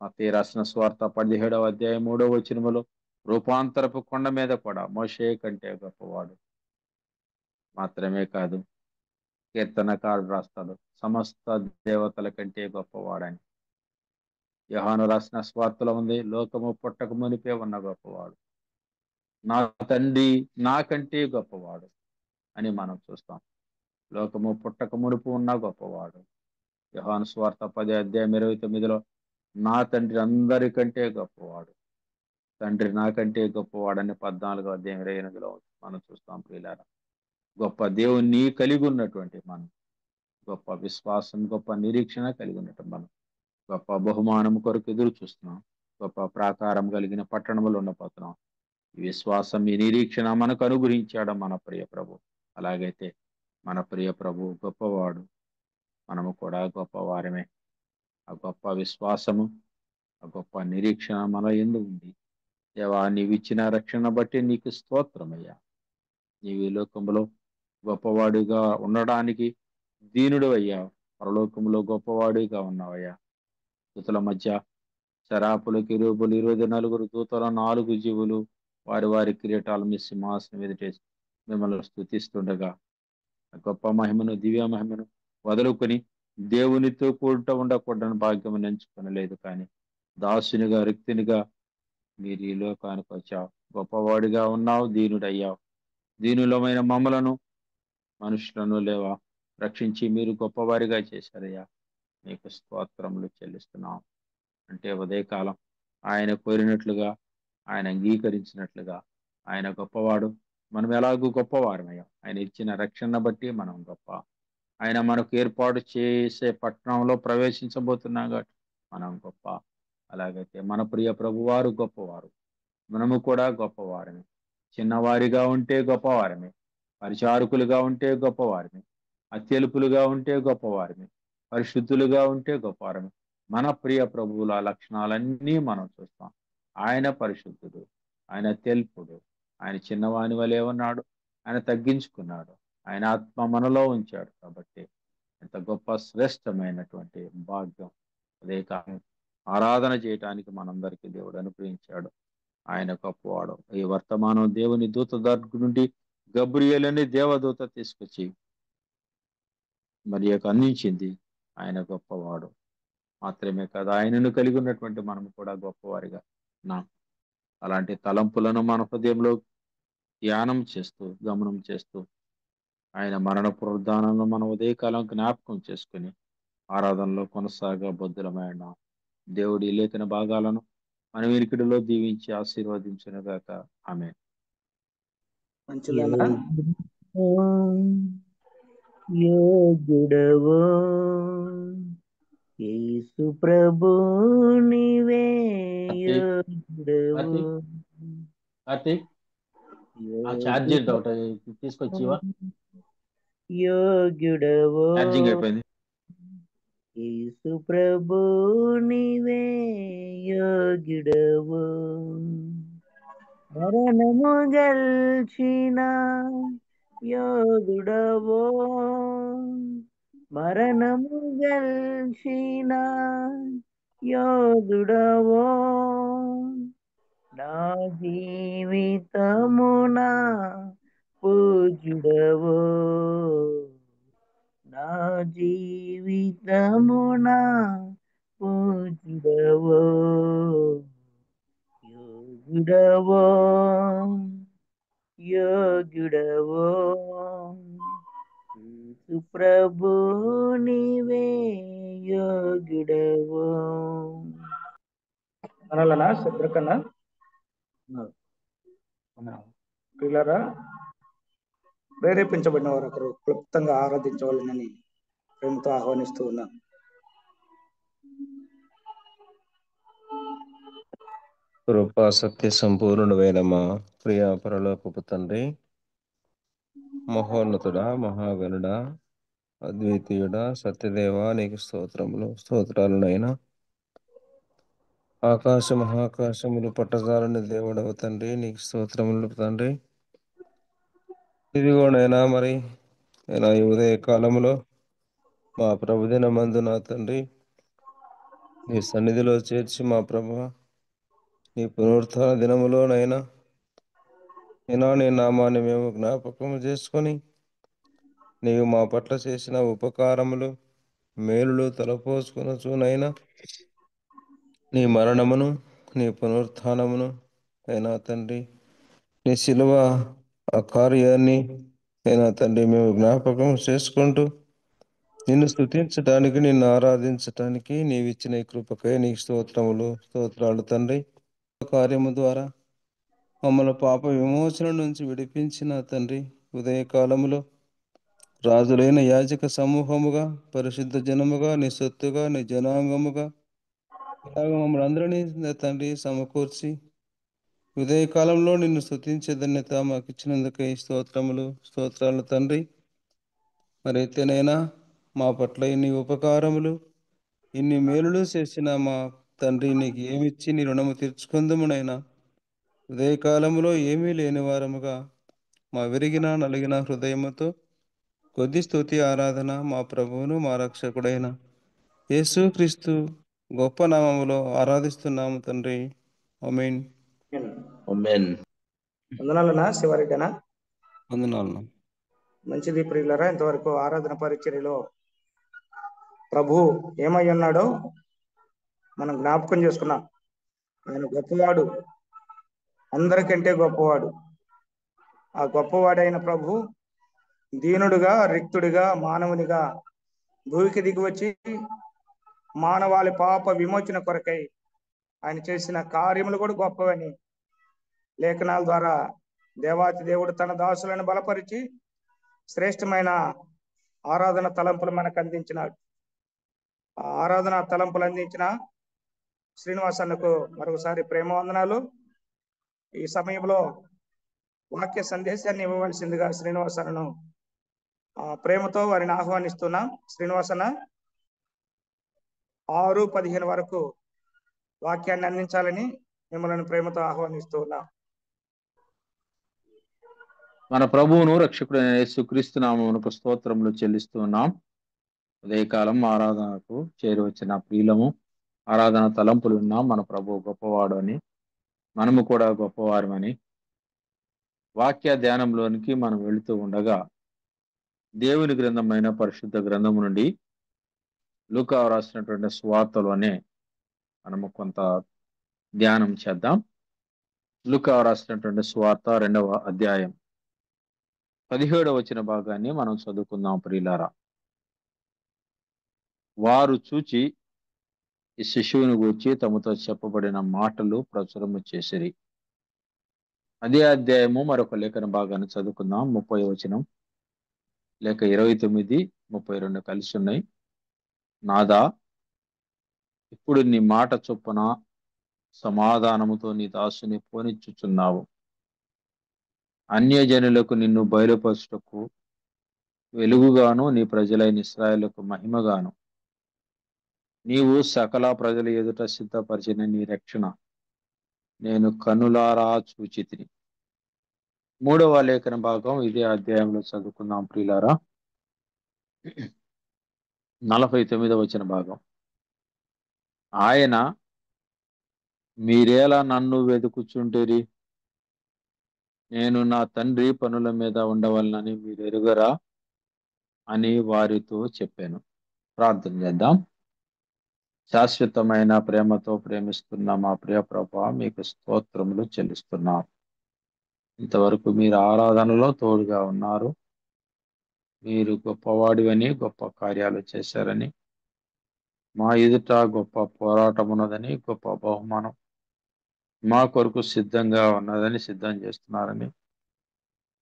S4: మత్తయి రాసిన సువార్త 17వ అధ్యాయం 3వ వచనములో రూపాంతరపు కొండ మీద కూడా మోషే కంటే గొప్పవాడు. మాత్రమే కాదు, కీర్తనకారుడు రాస్తాడు సమస్త దేవతల కంటే గొప్పవాడని. యోహాను రాసిన సువార్తలో ఉంది లోకము పుట్టక మునిపే ఉన్న గొప్పవాడు, నా తండ్రి నాకంటే గొప్పవాడు అని మనం చూస్తాం. లోకము పుట్టక మునుపు ఉన్న గొప్పవాడు. యోహాను సువార్త 10వ అధ్యాయం 29లో నా తండ్రి అందరికంటే గొప్పవాడు, తండ్రి నాకంటే గొప్పవాడని 14వ అధ్యాయం 28లో మనం చూస్తాం ప్రియులారా. గొప్ప దేవుణ్ణి కలిగి ఉన్నటువంటి మనం, గొప్ప విశ్వాసం, గొప్ప నిరీక్షణ కలిగి ఉన్నట్టు మనం గొప్ప బహుమానం కొరకు ఎదురు చూస్తున్నాం. గొప్ప ప్రాకారం కలిగిన పట్టణములో ఉండబోతున్నాం. ఈ విశ్వాసం, ఈ నిరీక్షణ మనకు అనుగ్రహించాడు మన ప్రియ ప్రభు. అలాగైతే మన ప్రియ ప్రభు గొప్పవాడు, మనము కూడా గొప్పవారమే. ఆ గొప్ప విశ్వాసము, ఆ గొప్ప నిరీక్షణ మన యందు ఉంది. దేవా, నీవిచ్చిన రక్షణ బట్టి నీకు స్తోత్రమయ్యా. నీవు ఈ లోకంలో గొప్పవాడిగా ఉండడానికి దీనుడు అయ్యా, పరలోకంలో గొప్పవాడిగా ఉన్నావయ్యా. దూతల మధ్య శరాపులు, కిరూబులు, 24 దూతల 4 జీవులు వారి వారి కిరీటాలు మీ సింహాసనం ఎదుటేసి మిమ్మల్ని స్తుతిస్తుండగా, గొప్ప మహిమను, దివ్య మహిమను వదులుకొని దేవునితో కూడుట ఉండకూడని భాగ్యం ఎంచుకొనలేదు. కానీ దాసునిగా, రిక్తునిగా మీరు ఈ లోకానికి వచ్చావు. గొప్పవాడిగా ఉన్నావు, దీనుడయ్యావు. దీనులమైన మమ్మలను, మనుషులను లేవా రక్షించి మీరు గొప్పవారిగా చేశారయ్యా. మీకు స్తోత్రములు చెల్లిస్తున్నాం. అంటే ఉదయకాలం ఆయన కోరినట్లుగా, ఆయన అంగీకరించినట్లుగా ఆయన గొప్పవాడు, మనం ఎలాగూ గొప్పవారమయ్యాం. ఆయన ఇచ్చిన రక్షణ బట్టి మనం గొప్ప. ఆయన మనకు ఏర్పాటు చేసే పట్టణంలో ప్రవేశించబోతున్నాం కాబట్టి మనం గొప్ప. అలాగైతే మన ప్రియ ప్రభువారు గొప్పవారు, మనము కూడా గొప్పవారమే. చిన్నవారిగా ఉంటే గొప్పవారమే, పరిచారకులుగా ఉంటే గొప్పవారమే, అత్యల్పులుగా ఉంటే గొప్పవారమే, పరిశుద్ధులుగా ఉంటే గొప్పవారమే. మన ప్రియ ప్రభువుల లక్షణాలన్నీ మనం చూస్తాం. ఆయన పరిశుద్ధుడు, ఆయన తెలుపుడు, ఆయన చిన్నవాని వలె ఉన్నాడు, ఆయన తగ్గించుకున్నాడు, ఆయన ఆత్మ మనలో ఉంచాడు. కాబట్టి ఎంత గొప్ప శ్రేష్టమైనటువంటి భాగ్యం. అదే కాలం ఆరాధన చేయటానికి మనందరికీ దేవుడు అనుగ్రహించాడు. ఆయన గొప్పవాడు. ఈ వర్తమానం దేవుని దూత దగ్గర నుండి గబ్రియేలని దేవదూత తీసుకొచ్చి మరి అందించింది. ఆయన గొప్పవాడు మాత్రమే కాదు, ఆయనను కలిగి ఉన్నటువంటి మనం కూడా గొప్పవారిగా ఉన్నాం. అలాంటి తలంపులను మన హృదయంలో ధ్యానం చేస్తూ, గమనం చేస్తూ, ఆయన మరణ పునరుద్ధానంలో మనం ఉదయకాలం జ్ఞాపకం చేసుకుని ఆరాధనలో కొనసాగబద్దులమైన దేవుడి లేఖన భాగాలను మన వినికిడిలో దీవించి ఆశీర్వదించునుగాక. ఆమేన్.
S1: మంచిదన్నా.
S5: యోగుడవో యేసు ప్రభు నీవే యోగుడవో.
S4: కార్తీక్, ఆ ఛార్జింగ్ ఒకటి తీసుకొచ్చివా?
S5: యోగ్యుడవో
S4: ఛార్జింగ్ అయిపోయింది.
S5: యేసు ప్రభు నీవే యోగ్యుడవో. మరణము గెల్చిన యోగుడవో, మరణము గెల్చిన యోగుడవో. నా జీవితమున పూజ్యుడవో, నా జీవితమున పూజ్యుడవో. యోగుడవో, యోగ్యుడవో, యేసు ప్రభు నీవే యోగ్యుడవో.
S1: అనాలనా శుభ్రకన్నా పిల్లరా, ప్రేరేపించబడిన వారు ఒకరు క్లుప్తంగా ఆరాధించవాలని ప్రేమతో ఆహ్వానిస్తూ ఉన్నాను.
S6: కృపా సత్య సంపూర్ణుడైన మా ప్రియ పరలోకపు తండ్రి, మహోన్నతుడా, మహాగణుడా, అద్వితీయుడా, సత్యదేవ, నీకు స్తోత్రాలునైనా. ఆకాశ మహాకాశములు పట్టజాలని దేవుడవ తండ్రి, నీకు స్తోత్రములు తండ్రి. ఇదిగోనైనా మరి నేను ఈ ఉదయ కాలంలో మా ప్రభుదిన మందు నా తండ్రి నీ సన్నిధిలో చేర్చి మా ప్రభువా, నీ పునరుత్థాన దినములోనైనా నీ నామాన్ని మేము జ్ఞాపకము చేసుకొని నీవు మా పట్ల చేసిన ఉపకారములు, మేలులు తలపోసుకొనచునైనా నీ మరణమును, నీ పునరుత్థానమును అయినా తండ్రి, నీ శిలువ ఆ కార్యాన్ని అయినా తండ్రి మేము జ్ఞాపకం చేసుకుంటూ నిన్ను స్తుతించడానికి, నిన్ను ఆరాధించటానికి నీవిచ్చిన ఈ కృపకై నీకు స్తోత్రాలు తండ్రి. కార్యము ద్వారా మమ్మల్ని పాప విమోచన నుంచి విడిపించిన తండ్రి, ఉదయకాలములో రాజులైన యాజక సమూహముగా, పరిశుద్ధ జనముగా, నీ సొత్తుగా, నీ జనాంగముగా ఇలాగ మమ్మల్ని అందరినీ తండ్రి సమకూర్చి ఉదయకాలంలో నిన్ను స్తుతించే ధన్యత మాకు ఇచ్చినందుకై స్తోత్రాలు తండ్రి. మరైతేనైనా మా పట్ల ఇన్ని ఉపకారములు ఇన్ని మేలులు చేసిన మా తండ్రి నీకు ఏమిచ్చి నీ రుణము తీర్చుకుందుమునైనా ఉదయకాలములో ఏమీ లేని వారముగా మా విరిగిన నలిగిన హృదయముతో కొద్ది స్తుతి ఆరాధన మా ప్రభువును మా రక్షకుడైన యేసుక్రీస్తు గొప్ప నామములో ఆరాధిస్తున్నాము తండ్రి. ఆమేన్.
S4: ఆమేన్.
S1: వందనాలనా శివారెడ్డనా.
S6: వందనాలు.
S1: మంచిది ప్రియులరా, ఇంతవరకు ఆరాధన పరిచర్యలో ప్రభు ఏమై ఉన్నాడో మనం జ్ఞాపకం చేసుకున్నాం. ఆయన గొప్పవాడు, అందరికంటే గొప్పవాడు. ఆ గొప్పవాడైన ప్రభు దీనుడుగా, రిక్తుడిగా, మానవునిగా భూమికి దిగివచ్చి మానవాళి పాప విమోచన కొరకై ఆయన చేసిన కార్యములు కూడా గొప్పవని లేఖనాల ద్వారా దేవాతి దేవుడు తన దాసులను బలపరిచి శ్రేష్టమైన ఆరాధన తలంపులు మనకు అందించినాడు. ఆ ఆరాధన తలంపులు అందించిన శ్రీనివాసన్నకు మరొకసారి ప్రేమ వందనాలు. ఈ సమయంలో వాక్య సందేశాన్ని ఇవ్వవలసిందిగా శ్రీనివాసన్నను ప్రేమతో వారిని ఆహ్వానిస్తున్నాం. శ్రీనివాసన్న 6:15 వరకు వాక్యాన్ని అందించాలని మిమ్మల్ని ప్రేమతో ఆహ్వానిస్తూ ఉన్నాం.
S4: మన ప్రభువును రక్షకుడైన యేసుక్రీస్తు నామమునకు స్తోత్రములు చెల్లిస్తూ ఉన్నాం. ఉదయకాలం ఆరాధనకు చేరువచ్చిన ప్రియులము, ఆరాధన తలంపులు ఉన్నాం. మన ప్రభువు గొప్పవాడు అని, మనము కూడా గొప్పవారమని వాక్య ధ్యానంలోనికి మనం వెళుతూ ఉండగా దేవుని గ్రంథమైన పరిశుద్ధ గ్రంథము నుండి లూకా రాసినటువంటి సువార్తలోనే మనము కొంత ధ్యానం చేద్దాం. లూకా రాసినటువంటి సువార్త 2వ అధ్యాయం 17వ వచన భాగాన్ని మనం చదువుకుందాం ప్రియులారా. వారు చూచి ఈ శిశువుని గూర్చి తమతో చెప్పబడిన మాటలు ప్రచురము చేసిరి. అదే అధ్యాయము మరొక లేఖన భాగాన్ని చదువుకుందాం. 30వ వచనం లేక 29, 32 కలిసి ఉన్నాయి. నాదా, ఇప్పుడు నీ మాట చొప్పున సమాధానముతో నీ దాసుని పోనిచ్చుచున్నావు. అన్యజనులకు నిన్ను బయలుపరచుటకు వెలుగుగాను, నీ ప్రజలైన ఇశ్రాయేలుకు మహిమగాను నీవు సకల ప్రజల ఎదుట సిద్ధపరిచిన నీ రక్షణ నేను కన్నులారా చూచితిని. 3వ లేఖన భాగం ఇదే అధ్యాయంలో చదువుకుందాం ప్రియులారా. 49వ వచన భాగం. ఆయన, మీరేలా నన్ను వెతుకుచుంటిరి? నేను నా తండ్రి పనుల మీద ఉండవలనని మీరు ఎరుగరా అని వారితో చెప్పాను. ప్రార్థన చేద్దాం. శాశ్వతమైన ప్రేమతో ప్రేమిస్తున్న మా ప్రియ ప్రభువా, మీకు స్తోత్రములు చెల్లిస్తున్నాం. ఇంతవరకు మీరు ఆరాధనలో తోడుగా ఉన్నారు. మీరు గొప్పవాడివని, గొప్ప కార్యాలు చేశారని, మా ఎదుట గొప్ప పోరాటం ఉన్నదని, గొప్ప బహుమానం మా కొరకు సిద్ధంగా ఉన్నదని, సిద్ధం చేస్తున్నారని,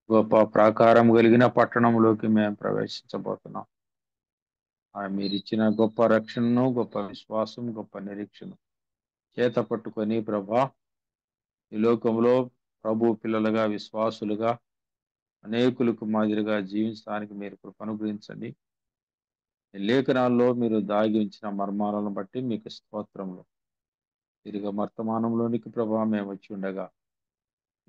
S4: గొప్ప ప్రాకారం కలిగిన పట్టణంలోకి మేము ప్రవేశించబోతున్నాం. మీరు ఇచ్చిన గొప్ప రక్షణను, గొప్ప విశ్వాసం, గొప్ప నిరీక్షణ చేత పట్టుకొని ప్రభా, ఈ లోకంలో ప్రభు పిల్లలుగా, విశ్వాసులుగా అనేకులకు మాదిరిగా జీవించడానికి మీరు కృపను గురించండి. లేఖనాల్లో మీరు దాగి ఉంచిన మర్మాలను బట్టి మీకు స్తోత్రములు. తిరిగి వర్తమానంలోనికి ప్రభా మేము వచ్చి ఉండగా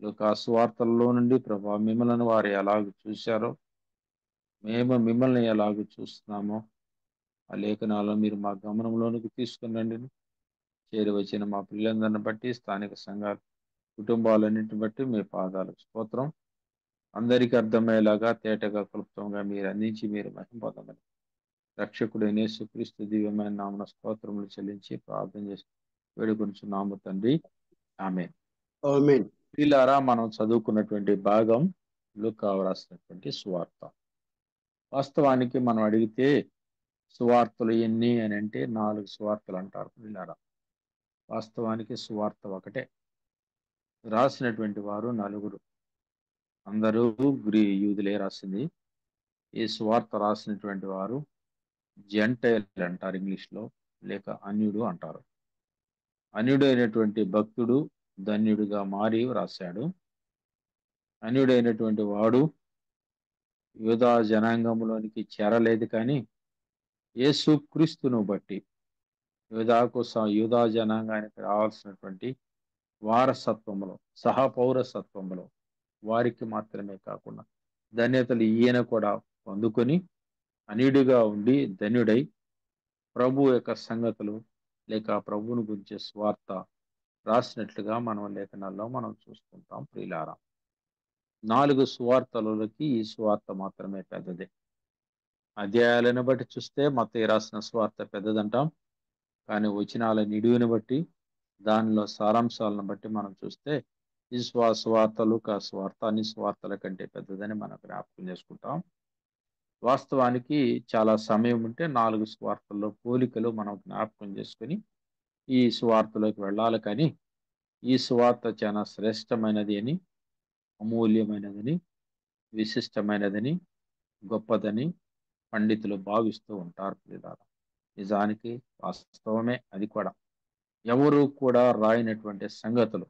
S4: లూకా సువార్తల్లో నుండి ప్రభా మిమ్మల్ని వారు ఎలాగ చూశారో మేము మిమ్మల్ని ఎలాగ చూస్తున్నామో ఆ లేఖనాల్లో మీరు మా గమనంలోనికి తీసుకునండి. చేరి వచ్చిన మా పిల్లలందరిని బట్టి, స్థానిక సంఘాలు, కుటుంబాలన్నింటిని బట్టి మీ పాదాలకు స్తోత్రం. అందరికీ అర్థమయ్యేలాగా తేటగా క్లుప్తంగా మీరు అందించి మీరు మహిమ పొందమని రక్షకుడైన యేసుక్రీస్తు దివ్యమైన నామమున స్తోత్రములు చెల్లించి ప్రార్థన చేసి వేడుకొనుచున్నాము తండ్రి. ఆమేన్. ప్రియులారా, మనం చదువుకున్నటువంటి భాగం లూకా రాసినటువంటి సువార్త. వాస్తవానికి మనం అడిగితే సువార్తలు ఎన్ని అని అంటే 4 సువార్తలు అంటారు ప్రియులారా. వాస్తవానికి సువార్త ఒకటే. రాసినటువంటి వారు 4. అందరూ యూదులే రాసింది. ఈ సువార్త రాసినటువంటి వారు జెంటైల్ అంటారు ఇంగ్లీష్లో, లేక అన్యుడు అంటారు. అన్యుడైనటువంటి భక్తుడు ధన్యుడిగా మారి రాశాడు. అన్యుడైనటువంటి వాడు యూదా జనాంగంలోనికి చేరలేదు, కానీ యేసుక్రీస్తును బట్టి యూదా జనాంగానికి రావాల్సినటువంటి వారసత్వంలో సహపౌరసత్వంలో వారికి మాత్రమే కాకుండా ధన్యతలు ఈయన కూడా పొందుకొని అన్యుడిగా ఉండి ధన్యుడై ప్రభు యొక్క సంగతులు లేక ప్రభువును గురించే స్వార్థ రాసినట్లుగా మనం లేఖనాల్లో మనం చూస్తుంటాం. ప్రియులారా, 4 సువార్తలకి ఈ సువార్త మాత్రమే పెద్దది. అధ్యాయాలను బట్టి చూస్తే మత్తయి రాసిన సువార్త పెద్దదంటాం, కానీ వచనాల నిడివిని బట్టి దానిలో సారాంశాలను బట్టి మనం చూస్తే ఈ సువార్త లూకా సువార్త అన్ని సువార్తల కంటే పెద్దదని మనం జ్ఞాపకం చేసుకుంటాం. వాస్తవానికి చాలా సమయం ఉంటే 4 సువార్తల్లో పోలికలు మనం జ్ఞాపకం చేసుకుని ఈ సువార్తలోకి వెళ్ళాలి, కానీ ఈ సువార్త చాలా శ్రేష్టమైనది అని, అమూల్యమైనదని, విశిష్టమైనదని, గొప్పదని పండితులు భావిస్తూ ఉంటారు. నిజానికి వాస్తవమే అది కూడా. ఎవరు కూడా రాయినటువంటి సంగతులు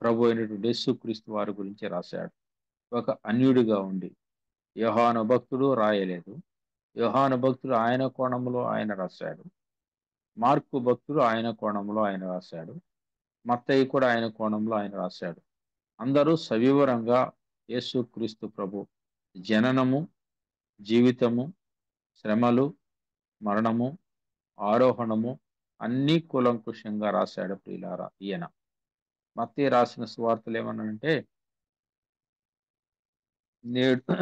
S4: ప్రభు అయినటువంటి యేసుక్రీస్తు వారి గురించి రాశాడు. ఒక అన్యుడిగా ఉండి యోహాను భక్తుడు రాయలేదు. యోహాను భక్తుడు ఆయన కోణంలో ఆయన రాశాడు. మార్కు భక్తుడు ఆయన కోణంలో ఆయన రాశాడు. మత్తయి కూడా ఆయన కోణంలో ఆయన రాశాడు. అందరూ సవివరంగా యేసుక్రీస్తు ప్రభు జననము, జీవితము, శ్రమలు, మరణము, ఆరోహణము అన్నీ కూలంకుషంగా రాశాడు. ప్రియులారా, ఈయన మత్తయి రాసిన సువార్తలు ఏమన్నానంటే నేడు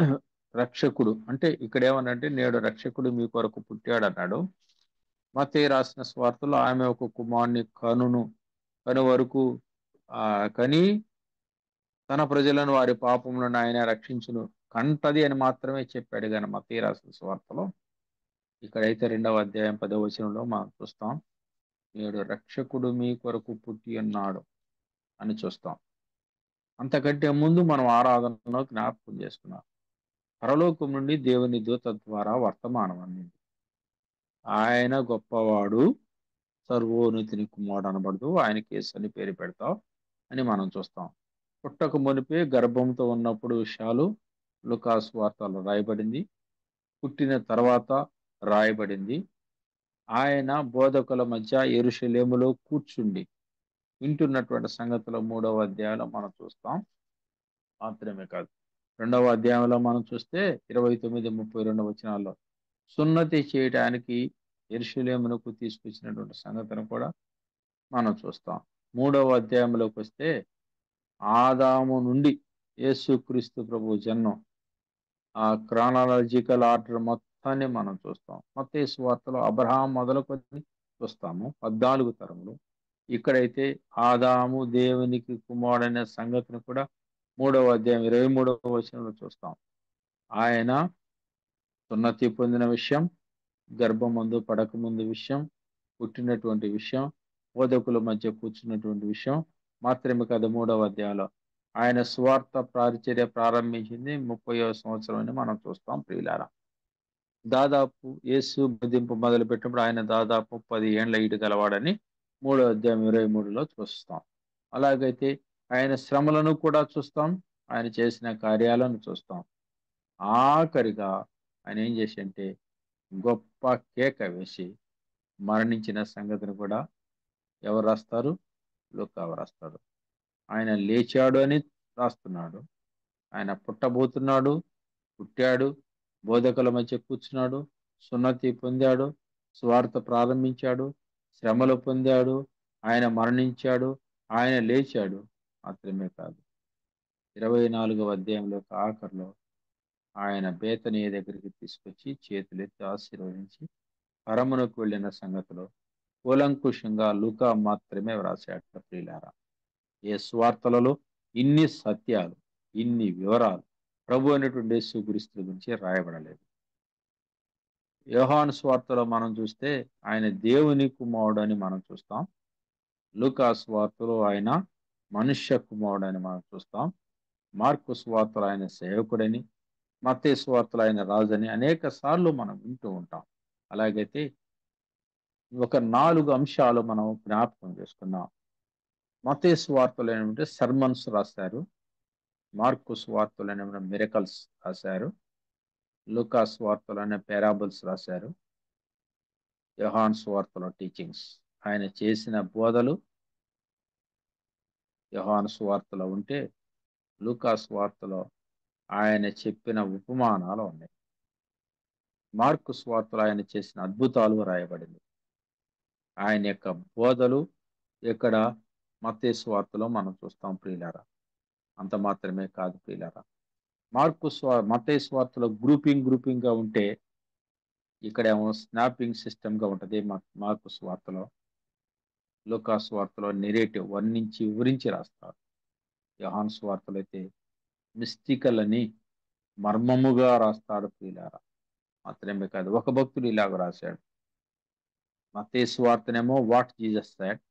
S4: రక్షకుడు అంటే ఇక్కడ ఏమనంటే నేడు రక్షకుడు మీ కొరకు పుట్టాడు అన్నాడు. మత్తయి రాసిన సువార్తలో ఆమె ఒక కుమారుని కను వరకు కని తన ప్రజలను వారి పాపములను ఆయన రక్షించును కంటది అని మాత్రమే చెప్పాడు. కానీ మత్తయి రాసిన సువార్తలో ఇక్కడైతే 2వ అధ్యాయం 10వ వచనంలో మనం చూస్తాం, నేడు రక్షకుడు మీ కొరకు పుట్టి ఉన్నాడు అని చూస్తాం. అంతకంటే ముందు మనం ఆరాధనలో జ్ఞాపకం చేసుకున్నాం. పరలోకం నుండి దేవుని దూత ద్వారా వర్తమానం అందింది. ఆయన గొప్పవాడు, సర్వోన్నతిని కుమారుడు అనబడదు, ఆయనకి యేసు అని పేరు పెడతావు అని మనం చూస్తాం. పుట్టక మునిపే గర్భంతో ఉన్నప్పుడు విషయాలు లూకా సువార్తలో రాయబడింది. పుట్టిన తర్వాత రాయబడింది. ఆయన బోధకుల మధ్య యెరూషలేములో కూర్చుండి వింటున్నటువంటి సంగతులు 3వ అధ్యాయంలో మనం చూస్తాం. మాత్రమే కాదు, 2వ అధ్యాయంలో మనం చూస్తే 29, 32 వచనాల్లో సున్నతి చేయడానికి యెరూషలేమునకు తీసుకొచ్చినటువంటి సంగతిని కూడా మనం చూస్తాం. 3వ అధ్యాయంలోకి వస్తే ఆదాము నుండి యేసుక్రీస్తు ప్రభు జన్మం, ఆ క్రానాలజికల్ ఆర్డర్ మొత్తాన్ని మనం చూస్తాం. మత్తయి సువార్తలో అబ్రహాం మొదలుకొని చూస్తాము 14 తరములు. ఇక్కడైతే ఆదాము దేవునికి కుమారుడనే సంగతిని కూడా 3వ అధ్యాయం 23వ వచనంలో చూస్తాం. ఆయన సున్నతి పొందిన విషయం, గర్భమందు పడకముందు విషయం, పుట్టినటువంటి విషయం, బోధకుల మధ్య కూర్చున్నటువంటి విషయం మాత్రమే కాదు. 3వ అధ్యాయంలో ఆయన స్వార్థ పరిచర్య ప్రారంభించింది 30వ సంవత్సరం అని మనం చూస్తాం. ప్రియులారా, దాదాపు యేసు బోధింపు మొదలు పెట్టినప్పుడు ఆయన దాదాపు 10 ఏండ్ల ఈడు గలవాడని 3వ అధ్యాయం 23లో చూస్తాం. అలాగైతే ఆయన శ్రమలను కూడా చూస్తాం, ఆయన చేసిన కార్యాలను చూస్తాం. ఆఖరిగా ఆయన ఏం చేసి అంటే గొప్ప కేక వేసి మరణించిన సంగతిని కూడా ఎవరు రాస్తారు? లూకా రాస్తాడు. ఆయన లేచాడు అని రాస్తున్నాడు. ఆయన పుట్టబోతున్నాడు, పుట్టాడు, బోధకుల మధ్య కూర్చున్నాడు, సున్నతి పొందాడు, స్వార్థ ప్రారంభించాడు, శ్రమలు పొందాడు, ఆయన మరణించాడు, ఆయన లేచాడు. మాత్రమే కాదు, 24వ అధ్యాయంలో ఆఖరిలో ఆయన బేతనీయ దగ్గరికి తీసుకొచ్చి చేతులెత్తి ఆశీర్వదించి పరమునకు వెళ్ళిన సంగతిలో కూలంకుషంగా లూకా మాత్రమే వ్రాసాడు. ప్రియులారా, ఏ స్వార్థలలో ఇన్ని సత్యాలు, ఇన్ని వివరాలు ప్రభు అయినటువంటి యేసుక్రీస్తు గురించి రాయబడలేదు. యోహాను స్వార్థలో మనం చూస్తే ఆయన దేవుని కుమారుడు అని మనం చూస్తాం. లూకా స్వార్థలో ఆయన మనుష్య కుమారుడు అని మనం చూస్తాం. మార్కు స్వార్థలో ఆయన సేవకుడని, మత్తయి స్వార్థలో ఆయన రాజని అనేక సార్లు మనం వింటూ ఉంటాం. అలాగైతే ఒక 4 అంశాలు మనం జ్ఞాపకం చేసుకున్నాం. మత్తయి సువార్తలో ఏమంటే సర్మన్స్ రాశారు, మార్కు సువార్తలో ఏమైనా మిరకల్స్ రాశారు, లూకా సువార్తలోనే పారాబుల్స్ రాశారు, యోహాను సువార్తలో టీచింగ్స్. ఆయన చేసిన బోధలు యోహాను సువార్తలో ఉంటే, లూకా సువార్తలో ఆయన చెప్పిన ఉపమానాలు ఉన్నాయి. మార్కు సువార్తలో ఆయన చేసిన అద్భుతాలు రాయబడింది. ఆయన యొక్క బోధలు ఇక్కడ మత్తయి సువార్తలో మనం చూస్తాం ప్రియులారా. అంత మాత్రమే కాదు ప్రియులారా, మత్తయి సువార్తలో గ్రూపింగ్ గా ఉంటే, ఇక్కడేమో స్నాపింగ్ సిస్టమ్ గా ఉంటది మార్కు సువార్తలో. లూకా సువార్తలో నెరేటివ్ వర్ణించి వివరించి రాస్తారు. యోహాను సువార్తలో అయితే మిస్టికల్ అని మర్మముగా రాస్తాడు ప్రియులారా. మాత్రమే కాదు, ఒక భక్తుడు ఇలాగ రాశాడు. మత్తయి సువార్తనేమో వాట్ జీసస్ సెడ్,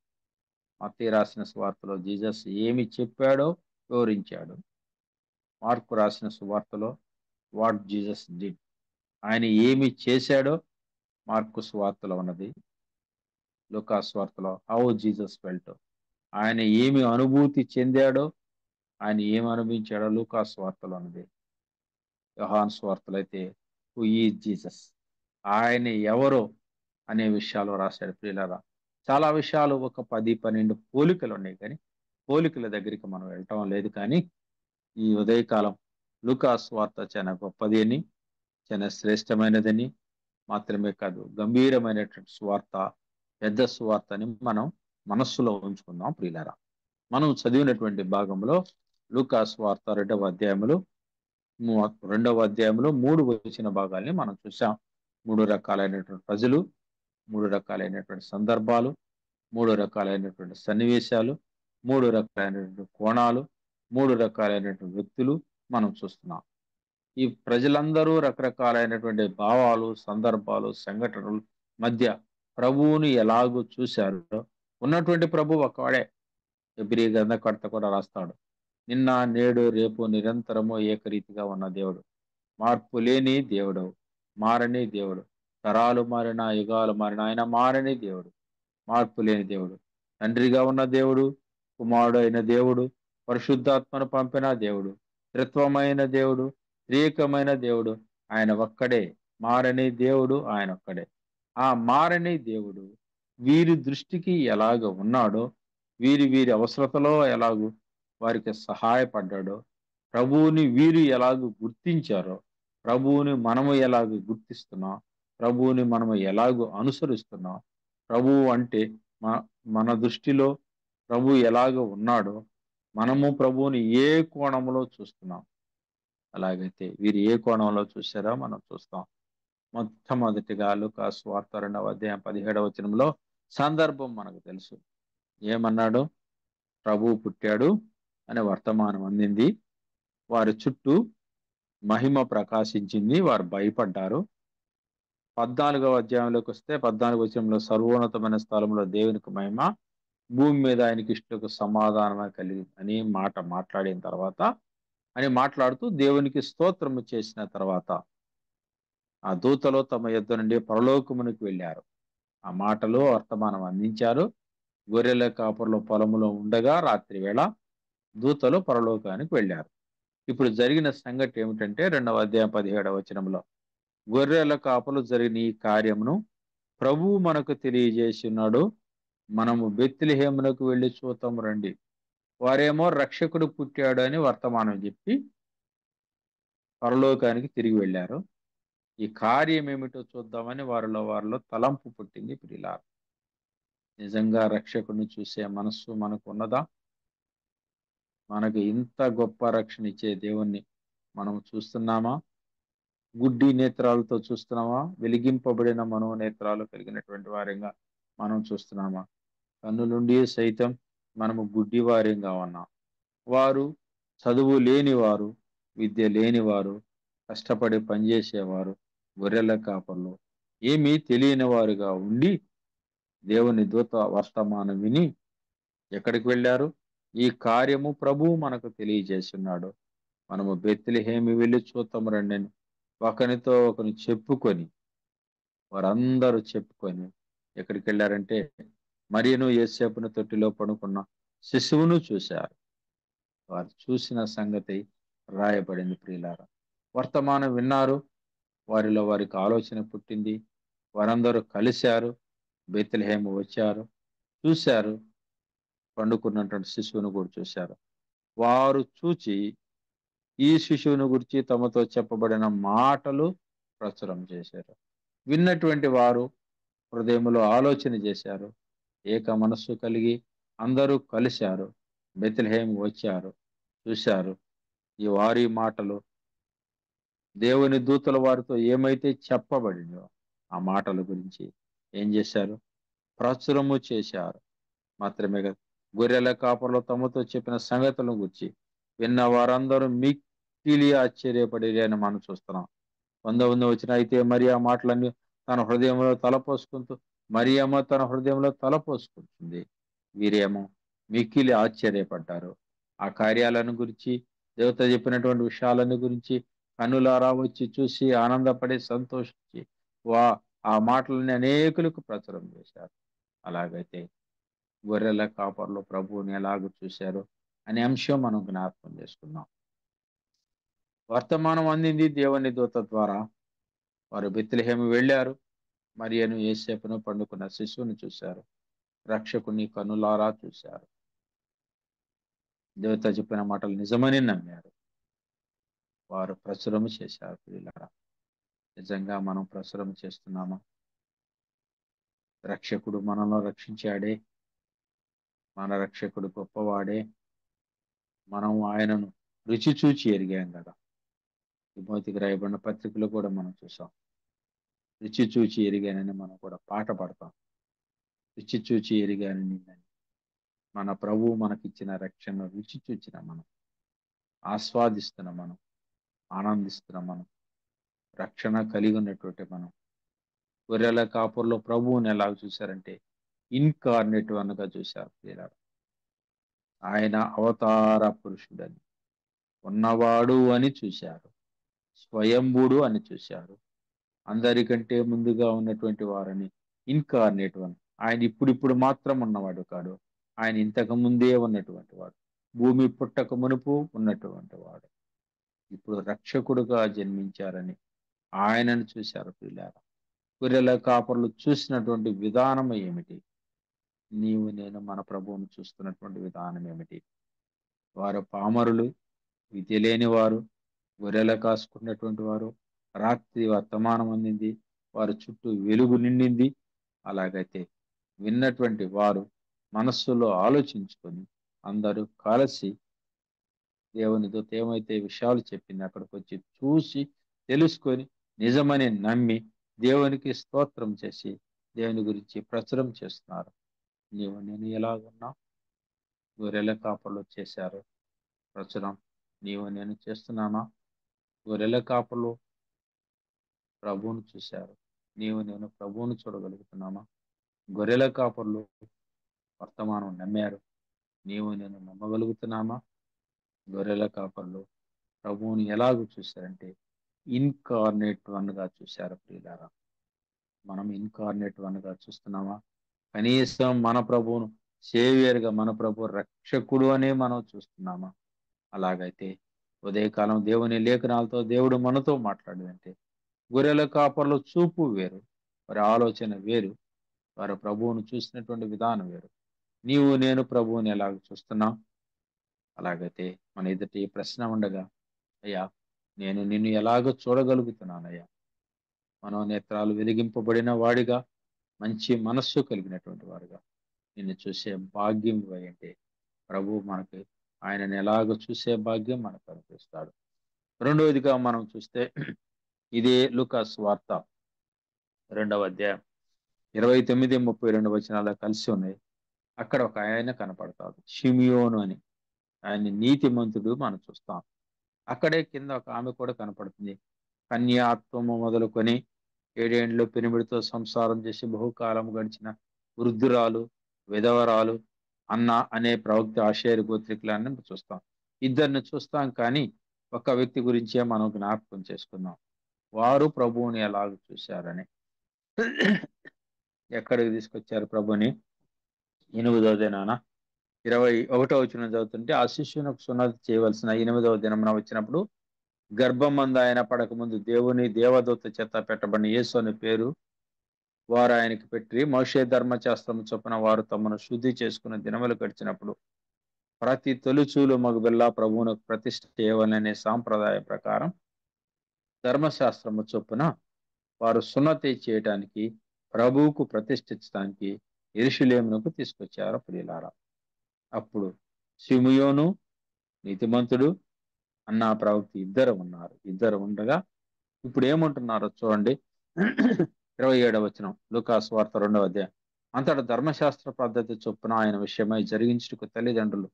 S4: మత్తయి రాసిన సువార్తలో జీసస్ ఏమి చెప్పాడో వివరించాడు. మార్కు రాసిన సువార్తలో వాట్ జీసస్ డిడ్, ఆయన ఏమి చేశాడో మార్కు సువార్తలో ఉన్నది. లూకా సువార్తలో హౌ జీసస్ ఫెల్ట్, ఆయన ఏమి అనుభూతి చెందాడో, ఆయన ఏమి అనుభవించాడో లూకా సువార్తలో ఉన్నది. యోహాను సువార్తలో అయితే హూ ఈజ్ జీసస్, ఆయన ఎవరో అనే విషయాలు రాశాడు ప్రియులారా. చాలా విషయాలు, ఒక 10-12 పోలికలు ఉన్నాయి, కానీ పోలికల దగ్గరికి మనం వెళ్ళటం లేదు. కానీ ఈ ఉదయకాలం లూకా సువార్త చాలా గొప్పది అని, చాలా శ్రేష్టమైనదని, మాత్రమే కాదు గంభీరమైనటువంటి సువార్త, పెద్ద సువార్త అని మనం మనస్సులో ఉంచుకుందాం ప్రియులారా. మనం చదివినటువంటి భాగంలో లూకా సువార్త 2వ అధ్యాయంలో 3 వచ్చిన భాగాల్ని మనం చూసాం. 3 రకాలైనటువంటి ప్రజలు, 3 రకాలైనటువంటి సందర్భాలు, 3 రకాలైనటువంటి సన్నివేశాలు, 3 రకాలైనటువంటి కోణాలు, 3 రకాలైనటువంటి వ్యక్తులు మనం చూస్తున్నాం. ఈ ప్రజలందరూ రకరకాలైనటువంటి భావాలు, సందర్భాలు, సంఘటనల మధ్య ప్రభువుని ఎలాగూ చూశారో, ఉన్నటువంటి ప్రభు ఒకవాడే. హెబ్రీ గ్రంథకర్త కూడా రాస్తాడు, నిన్న నేడు రేపు నిరంతరము ఏకరీతిగా ఉన్న దేవుడు, మార్పు లేని దేవుడు, మారని దేవుడు, తరాలు మారిన యుగాలు మారిన ఆయన మారని దేవుడు, మార్పు లేని దేవుడు, తండ్రిగా ఉన్న దేవుడు, కుమారుడు అయిన దేవుడు, పరిశుద్ధాత్మను పంపిన దేవుడు, త్రిత్వమైన దేవుడు, త్రియేకమైన దేవుడు, ఆయన ఒక్కడే. మారని దేవుడు ఆయన ఒక్కడే. ఆ మారని దేవుడు వీరి దృష్టికి ఎలాగ ఉన్నాడో, వీరి అవసరతలో ఎలాగూ వారికి సహాయపడ్డాడో, ప్రభువుని వీరు ఎలాగూ గుర్తించారో, ప్రభువుని మనము ఎలాగూ గుర్తిస్తున్నాం, ప్రభువుని మనము ఎలాగూ అనుసరిస్తున్నాం, ప్రభువు అంటే మన దృష్టిలో ప్రభు ఎలాగ ఉన్నాడో, మనము ప్రభువుని ఏ కోణంలో చూస్తున్నాం. అలాగైతే వీరు ఏ కోణంలో చూశారో మనం చూస్తాం. మొట్టమొదటిగా లూకా సువార్త 2వ అధ్యాయం 17వ వచనంలో సందర్భం మనకు తెలుసు. ఏమన్నాడు? ప్రభువు పుట్టాడు అనే వర్తమానం అందింది. వారి చుట్టూ మహిమ ప్రకాశించింది, వారు భయపడ్డారు. 14వ అధ్యాయంలోకి వస్తే 14వ వచనంలో సర్వోన్నతమైన స్థలంలో దేవునికి మహిమ, భూమి మీద ఆయనకి ఇష్టకు సమాధానమే కలిగింది అని మాట్లాడిన తర్వాత, అని మాట్లాడుతూ దేవునికి స్తోత్రము చేసిన తర్వాత ఆ దూతలు తమ యొద్ద నుండి పరలోకమునికి వెళ్ళారు. ఆ మాటలు వర్తమానం అందించారు. గొర్రెల కాపరులు పొలములో ఉండగా రాత్రి వేళ దూతలు పరలోకానికి వెళ్ళారు. ఇప్పుడు జరిగిన సంగతి ఏమిటంటే 2వ అధ్యాయం 17వ వచనంలో, గొర్రెల కాపలు జరిగిన ఈ కార్యమును ప్రభువు మనకు తెలియజేసి ఉన్నాడు, మనము బెత్లెహేమునకు వెళ్ళి చూద్దాము రండి. వారేమో రక్షకుడు పుట్టాడు అని వర్తమానం చెప్పి పరలోకానికి తిరిగి వెళ్ళారు. ఈ కార్యం ఏమిటో చూద్దామని వారిలో తలంపు పుట్టింది ప్రియులారా. నిజంగా రక్షకుడిని చూసే మనస్సు మనకు ఉన్నదా? మనకు ఇంత గొప్ప రక్షణ ఇచ్చే దేవుణ్ణి మనం చూస్తున్నామా? గుడ్డి నేత్రాలతో చూస్తున్నామా? వెలిగింపబడిన మనోనేత్రాలు కలిగినటువంటి వారిగా మనం చూస్తున్నామా? కన్నులుండి సైతం మనము గుడ్డి వారిగా ఉన్నాం. వారు చదువు లేనివారు, విద్య లేనివారు, కష్టపడి పనిచేసేవారు, గొర్రెల కాపర్లు, ఏమీ తెలియని వారుగా ఉండి దేవుని దూత వర్తమానం విని ఎక్కడికి వెళ్ళారు? ఈ కార్యము ప్రభువు మనకు తెలియజేస్తున్నాడు, మనము బెత్లెహేము వెళ్ళి చూద్దాం రండి అని ఒకరితో ఒకరు చెప్పుకొని, వారందరూ చెప్పుకొని ఎక్కడికి వెళ్ళారంటే మరియను యేసేపును తొట్టిలో పడుకున్న శిశువును చూశారు. వారు చూసిన సంగతి రాయబడింది. ప్రియులారా, వర్తమానం విన్నారు, వారిలో వారికి ఆలోచన పుట్టింది, వారందరూ కలిశారు, బెత్లెహేము వచ్చారు, చూశారు, పండుకున్నటువంటి శిశువును కూడా చూశారు. వారు చూచి ఈ శిశువును గురించి తమతో చెప్పబడిన మాటలు ప్రచురం చేశారు. విన్నటువంటి వారు హృదయంలో ఆలోచన చేశారు, ఏక మనస్సు కలిగి అందరూ కలిశారు, బెత్లెహేము వచ్చారు, చూశారు. ఈ వారి మాటలు దేవుని దూతల వారితో ఏమైతే చెప్పబడిందో ఆ మాటల గురించి ఏం చేశారు? ప్రచురము చేశారు. మాత్రమే కదా, గొర్రెల కాపరులు తమతో చెప్పిన సంగతులను గురించి విన్న వారందరూ మిక్కిలి ఆశ్చర్యపడి అని మనం చూస్తున్నాం. 19వ వచనం, అయితే మరి ఆ మాటలన్నీ తన హృదయంలో తలపోసుకుంటూ మరియమ్మ తన హృదయంలో తలపోసుకుంటుంది. వీరేమో మిక్కిలి ఆశ్చర్యపడ్డారు. ఆ కార్యాలను గురించి, దేవత చెప్పినటువంటి విషయాలను గురించి కనులారా వచ్చి చూసి ఆనందపడి సంతోషించి ఆ మాటలని అనేకులకు ప్రచురం చేశారు. అలాగైతే గొర్రెల కాపర్లు ప్రభువుని ఎలాగ చూశారు అనే అంశం మనం జ్ఞాపకం చేసుకున్నాం. వర్తమానం అందింది దేవుని దూత ద్వారా. వారు బెత్లెహేము వెళ్ళారు, మరియను యేసేపును పండుకున్న శిశువుని చూశారు, రక్షకుని కనులారా చూశారు. దేవత చెప్పిన మాటలు నిజమని నమ్మారు. వారు ప్రచురము చేశారు. ప్రియులారా, నిజంగా మనం ప్రచురం చేస్తున్నామా? రక్షకుడు మనలో రక్షించాడే, మన రక్షకుడు గొప్పవాడే, మనం ఆయనను రుచి చూచి ఎరిగాం కదా. తిమోతికి రాయబడిన పత్రికలో కూడా మనం చూసాం, రుచి చూచి ఎరిగానని మనం కూడా పాట పాడతాం. రుచి చూచి ఎరిగానని మన ప్రభువు మనకిచ్చిన రక్షణ రుచి చూచిన మనం, ఆస్వాదిస్తున్న మనం, ఆనందిస్తున్న మనం, రక్షణ కలిగి ఉన్నటువంటి మనం. గొర్రెల కాపుర్లో ప్రభువుని ఎలాగ చూశారంటే ఇన్కార్నేట్ వన్గా చూశారు. ఆయన అవతార పురుషుడని, ఉన్నవాడు అని చూశారు, స్వయంభుడు అని చూశారు, అందరికంటే ముందుగా ఉన్నటువంటి వారని. ఇన్కార్నేట్ వన్, ఆయన ఇప్పుడిప్పుడు మాత్రం ఉన్నవాడు కాడు, ఆయన ఇంతకు ముందే ఉన్నటువంటి వాడు, భూమి పుట్టక మునుపు ఉన్నటువంటి వాడు, ఇప్పుడు రక్షకుడుగా జన్మించారని ఆయనను చూశారు. ప్రియులారా, గొర్రెల కాపర్లు చూసినటువంటి విధానం ఏమిటి? నీవు నేను మన ప్రభువును చూస్తున్నటువంటి విధానం ఏమిటి? వారు పామరులు, విధి లేని వారు, గొర్రెల కాసుకున్నటువంటి వారు. రాత్రి వర్తమానం అందింది, వారి చుట్టూ వెలుగు నిండింది. అలాగైతే విన్నటువంటి వారు మనస్సులో ఆలోచించుకొని అందరూ కలిసి దేవుని దూత ఏమైతే విషయాలు చెప్పింది అక్కడికి వచ్చి చూసి తెలుసుకొని నిజమని నమ్మి దేవునికి స్తోత్రం చేసి దేవుని గురించి ప్రచురం చేస్తున్నారు. నీవు నేను ఎలాగున్నా గొర్రెల కాపర్లు చేశారు ప్రచురం, నీవు నేను చేస్తున్నామా? గొర్రెల కాపర్లు ప్రభువును చూశారు, నీవు నేను ప్రభువును చూడగలుగుతున్నామా? గొర్రెల కాపర్లు వర్తమానం నమ్మారు, నీవు నేను నమ్మగలుగుతున్నామా? గొర్రెల కాపర్లు ప్రభువుని ఎలాగూ చూశారంటే ఇన్కార్నేట్ వన్గా చూశారు. ప్రియులారా, మనం ఇన్కార్నేట్ వన్గా చూస్తున్నామా? కనీసం మన ప్రభువును సేవియర్గా, మన ప్రభు రక్షకుడు అనే మనం చూస్తున్నామా? అలాగైతే ఉదయకాలం దేవుని లేఖనాలతో దేవుడు మనతో మాట్లాడదంటే గొర్రెల కాపర్లు చూపు వేరు, వారి ఆలోచన వేరు, వారి ప్రభువును చూసినటువంటి విధానం వేరు. నీవు నేను ప్రభువుని ఎలాగ చూస్తున్నాం? అలాగైతే మన ఎదుటి ప్రశ్న ఉండగా, అయ్యా నేను నిన్ను ఎలాగో చూడగలుగుతున్నానయ్యా? మనోనేత్రాలు వెలిగింపబడిన వాడిగా, మంచి మనస్సు కలిగినటువంటి వాడుగా నిన్ను చూసే భాగ్యం ఇవ్వంటే ప్రభు మనకి ఆయనను ఎలాగో చూసే భాగ్యం మనకు అనిపిస్తాడు. రెండవదిగా మనం చూస్తే ఇదే లూకాసు వార్త 2వ అధ్యాయం 29-32 వచనాలు కలిసి ఉన్నాయి. అక్కడ ఒక ఆయన కనపడతాడు, షిమియోను అని. ఆయన నీతిమంతుడు మనం చూస్తాం. అక్కడే కింద ఒక ఆమె కూడా కనపడుతుంది, కన్యాత్వము మొదలుకొని 7 ఏండ్లు పెనిమిడితో సంసారం చేసి బహుకాలం గడిచిన వృద్ధురాలు, విధవరాలు అన్న అనే ప్రవక్త ఆషేరు గోత్రికులని చూస్తాం. ఇద్దరిని చూస్తాం, కానీ ఒక వ్యక్తి గురించే మనం జ్ఞాపకం చేసుకుందాం. వారు ప్రభువుని ఎలాగ చూశారని. ఎక్కడికి తీసుకొచ్చారు ప్రభుని? 8వ దినాన 21వ వచనం చదువుతుంటే, ఆ శిష్యునికి సున్నతి చేయవలసిన 8వ దినమున వచ్చినప్పుడు గర్భమందు ఆయన పడకముందు దేవుని దేవదూత చేత పెట్టబడిన యేసు అనే పేరు వారు ఆయనకి పెట్టి, మోషే ధర్మశాస్త్రం చొప్పున వారు తమను శుద్ధి చేసుకున్న దినములు గడిచినప్పుడు ప్రతి తొలిచూలు మగబిల్ల ప్రభువునకు ప్రతిష్ఠ చేయవలనే సాంప్రదాయ ప్రకారం ధర్మశాస్త్రము చొప్పున వారు సున్నతి చేయటానికి, ప్రభువుకు ప్రతిష్ఠించడానికి యెరూషలేమునకు తీసుకొచ్చారు ప్రియులారా. అప్పుడు సిమియోను నీతిమంతుడు అన్న ప్రవక్త ఇద్దరు ఉన్నారు. ఇద్దరు ఉండగా ఇప్పుడు ఏమంటున్నారో చూడండి. 27వ వచనం, లూకా సువార్త 2వ అధ్యాయం. అంతటా ధర్మశాస్త్ర పద్ధతి చొప్పున ఆయన విషయమై జరిగించుటకు తల్లిదండ్రులు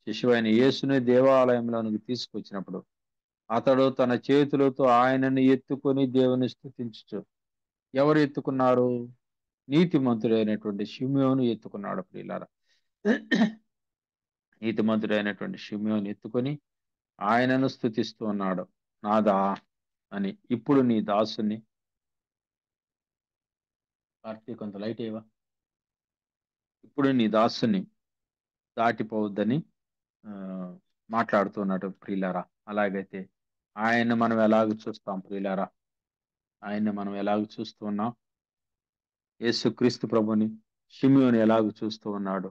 S4: శిశువైన యేసుని దేవాలయంలోనికి తీసుకొచ్చినప్పుడు అతడు తన చేతులతో ఆయనను ఎత్తుకొని దేవుని స్తుతించుచు. ఎవరు ఎత్తుకున్నారు? నీతిమంతుడైనటువంటి షిమ్యోను ఎత్తుకున్నాడు ప్రియులారా. నీతిమంతుడైనటువంటి షిమ్యోను ఎత్తుకొని ఆయనను స్తుతిస్తూ ఉన్నాడు. నాదా అని, ఇప్పుడు నీ దాసుని కొంత లైట్ ఏవా, ఇప్పుడు నీ దాసుని దాటిపోవద్దని మాట్లాడుతున్నాడు ప్రియులారా. అలాగైతే ఆయన మనం ఎలాగ చూస్తాం ప్రియులారా? ఆయన్ని మనం ఎలాగ చూస్తూ ఉన్నాం? యేసుక్రీస్తు ప్రభుని షిమ్యోను ఎలాగ చూస్తూ ఉన్నాడు?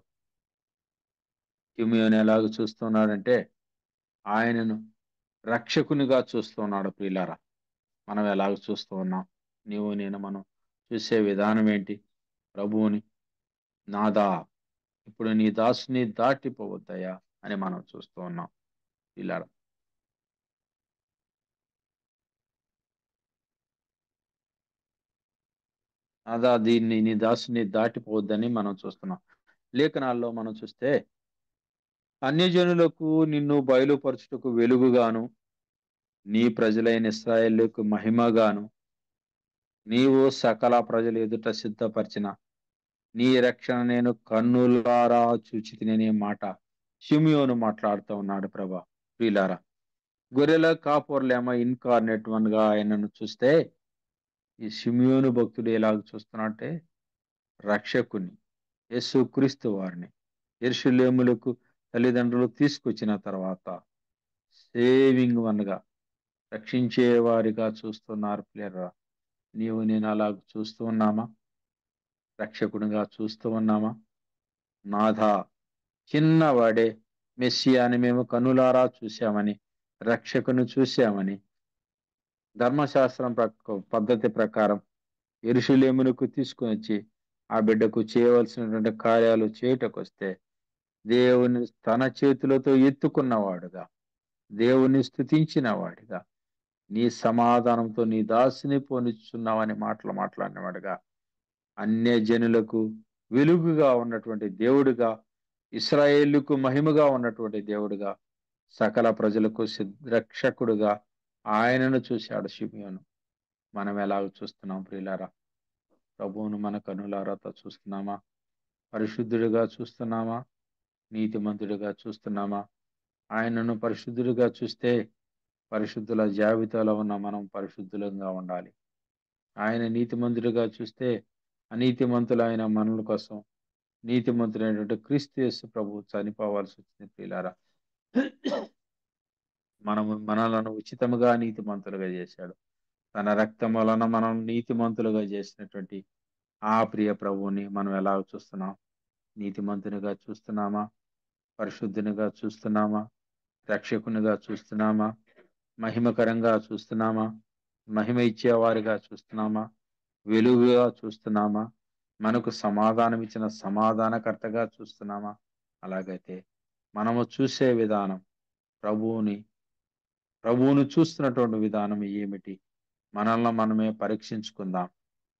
S4: షిమ్యోను ఎలాగ చూస్తున్నాడంటే ఆయనను రక్షకునిగా చూస్తూ ఉన్నాడు ప్రియులారా. మనం ఎలాగ చూస్తూ ఉన్నాం? నీవు నేను మనం చూసే విధానం ఏంటి? ప్రభువుని నాదా, ఇప్పుడు నీ దాసుని దాటిపోవద్దయా అని మనం చూస్తూ ఉన్నాం ప్రియులారా. నాదా, నీ దాసుని దాటిపోవద్దని మనం చూస్తున్నాం. లేఖనాల్లో మనం చూస్తే అన్యజనులకు నిన్ను బయలుపరచుటకు వెలుగుగాను, నీ ప్రజలైన ఇశ్రాయేలుకు మహిమగాను నీవు సకల ప్రజల ఎదుట సిద్ధపరిచిన నీ రక్షణ నేను కన్నులారా చూచితిననే మాట షిమ్యోను మాట్లాడుతూ ఉన్నాడు ప్రభా. ప్రియులారా, గొర్రెల కాపర్లేమో ఇన్కార్నేట్ వన్ గా ఆయనను చూస్తే, ఈ షిమ్యోను భక్తుడు ఎలాగ చూస్తున్నట్టే రక్షకుని యేసుక్రీస్తు వారిని యెరూషలేములకు తల్లిదండ్రులు తీసుకొచ్చిన తర్వాత సేవింగ్ వన్ గా, రక్షించే వారిగా చూస్తున్నారు ప్రియులారా. నీవు నేను అలాగ చూస్తూ ఉన్నామా? రక్షకునిగా చూస్తూ ఉన్నామా? నాథా, చిన్నవాడే మెస్సియాని మేము కనులారా చూశామని, రక్షకుని చూశామని ధర్మశాస్త్రం పద్ధతి ప్రకారం యెరూషలేమునకు తీసుకుని వచ్చి ఆ బిడ్డకు చేయవలసినటువంటి కార్యాలు చేయటకు వస్తే దేవుని తన చేతులతో ఎత్తుకున్నవాడుగా, దేవుని స్తుతించిన వాడిగా, నీ సమాధానంతో నీ దాసిని పోనిస్తున్నావని మాటలు మాట్లాడినవాడుగా, అన్య జనులకు వెలుగుగా ఉన్నటువంటి దేవుడుగా, ఇశ్రాయేలుకు మహిమగా ఉన్నటువంటి దేవుడుగా, సకల ప్రజలకు రక్షకుడుగా ఆయనను చూశాడు షిమ్యోను. మనం ఎలాగ చూస్తున్నాం ప్రియులారా? ప్రభువును మన కనులారాతో చూస్తున్నామా? పరిశుద్ధుడిగా చూస్తున్నామా? నీతిమంతుడిగా చూస్తున్నామా? ఆయనను పరిశుద్ధుడిగా చూస్తే పరిశుద్ధుల జాబితాలో ఉన్న మనం పరిశుద్ధులంగా ఉండాలి. ఆయన నీతిమంతుడిగా చూస్తే అనీతిమంతులైన మనుల కోసం నీతిమంతుడైనటువంటి క్రీస్తు యేసు ప్రభు చనిపోవాల్సి వచ్చింది ప్రియులారా. మనలను ఉచితముగా నీతిమంతులుగా చేశాడు. తన రక్తం వలన మనం నీతిమంతులుగా చేసినటువంటి ఆ ప్రియ ప్రభువుని మనం ఎలా చూస్తున్నాం? నీతిమంతునిగా చూస్తున్నామా? పరిశుద్ధునిగా చూస్తున్నామా? రక్షకునిగా చూస్తున్నామా? మహిమకరంగా చూస్తున్నామా? మహిమ ఇచ్చేవారిగా చూస్తున్నామా? వెలుగుగా చూస్తున్నామా? మనకు సమాధానం ఇచ్చిన సమాధానకర్తగా చూస్తున్నామా? అలాగైతే మనము చూసే విధానం, ప్రభువును చూస్తున్నటువంటి విధానం ఏమిటి? మనల్ని మనమే పరీక్షించుకుందాం.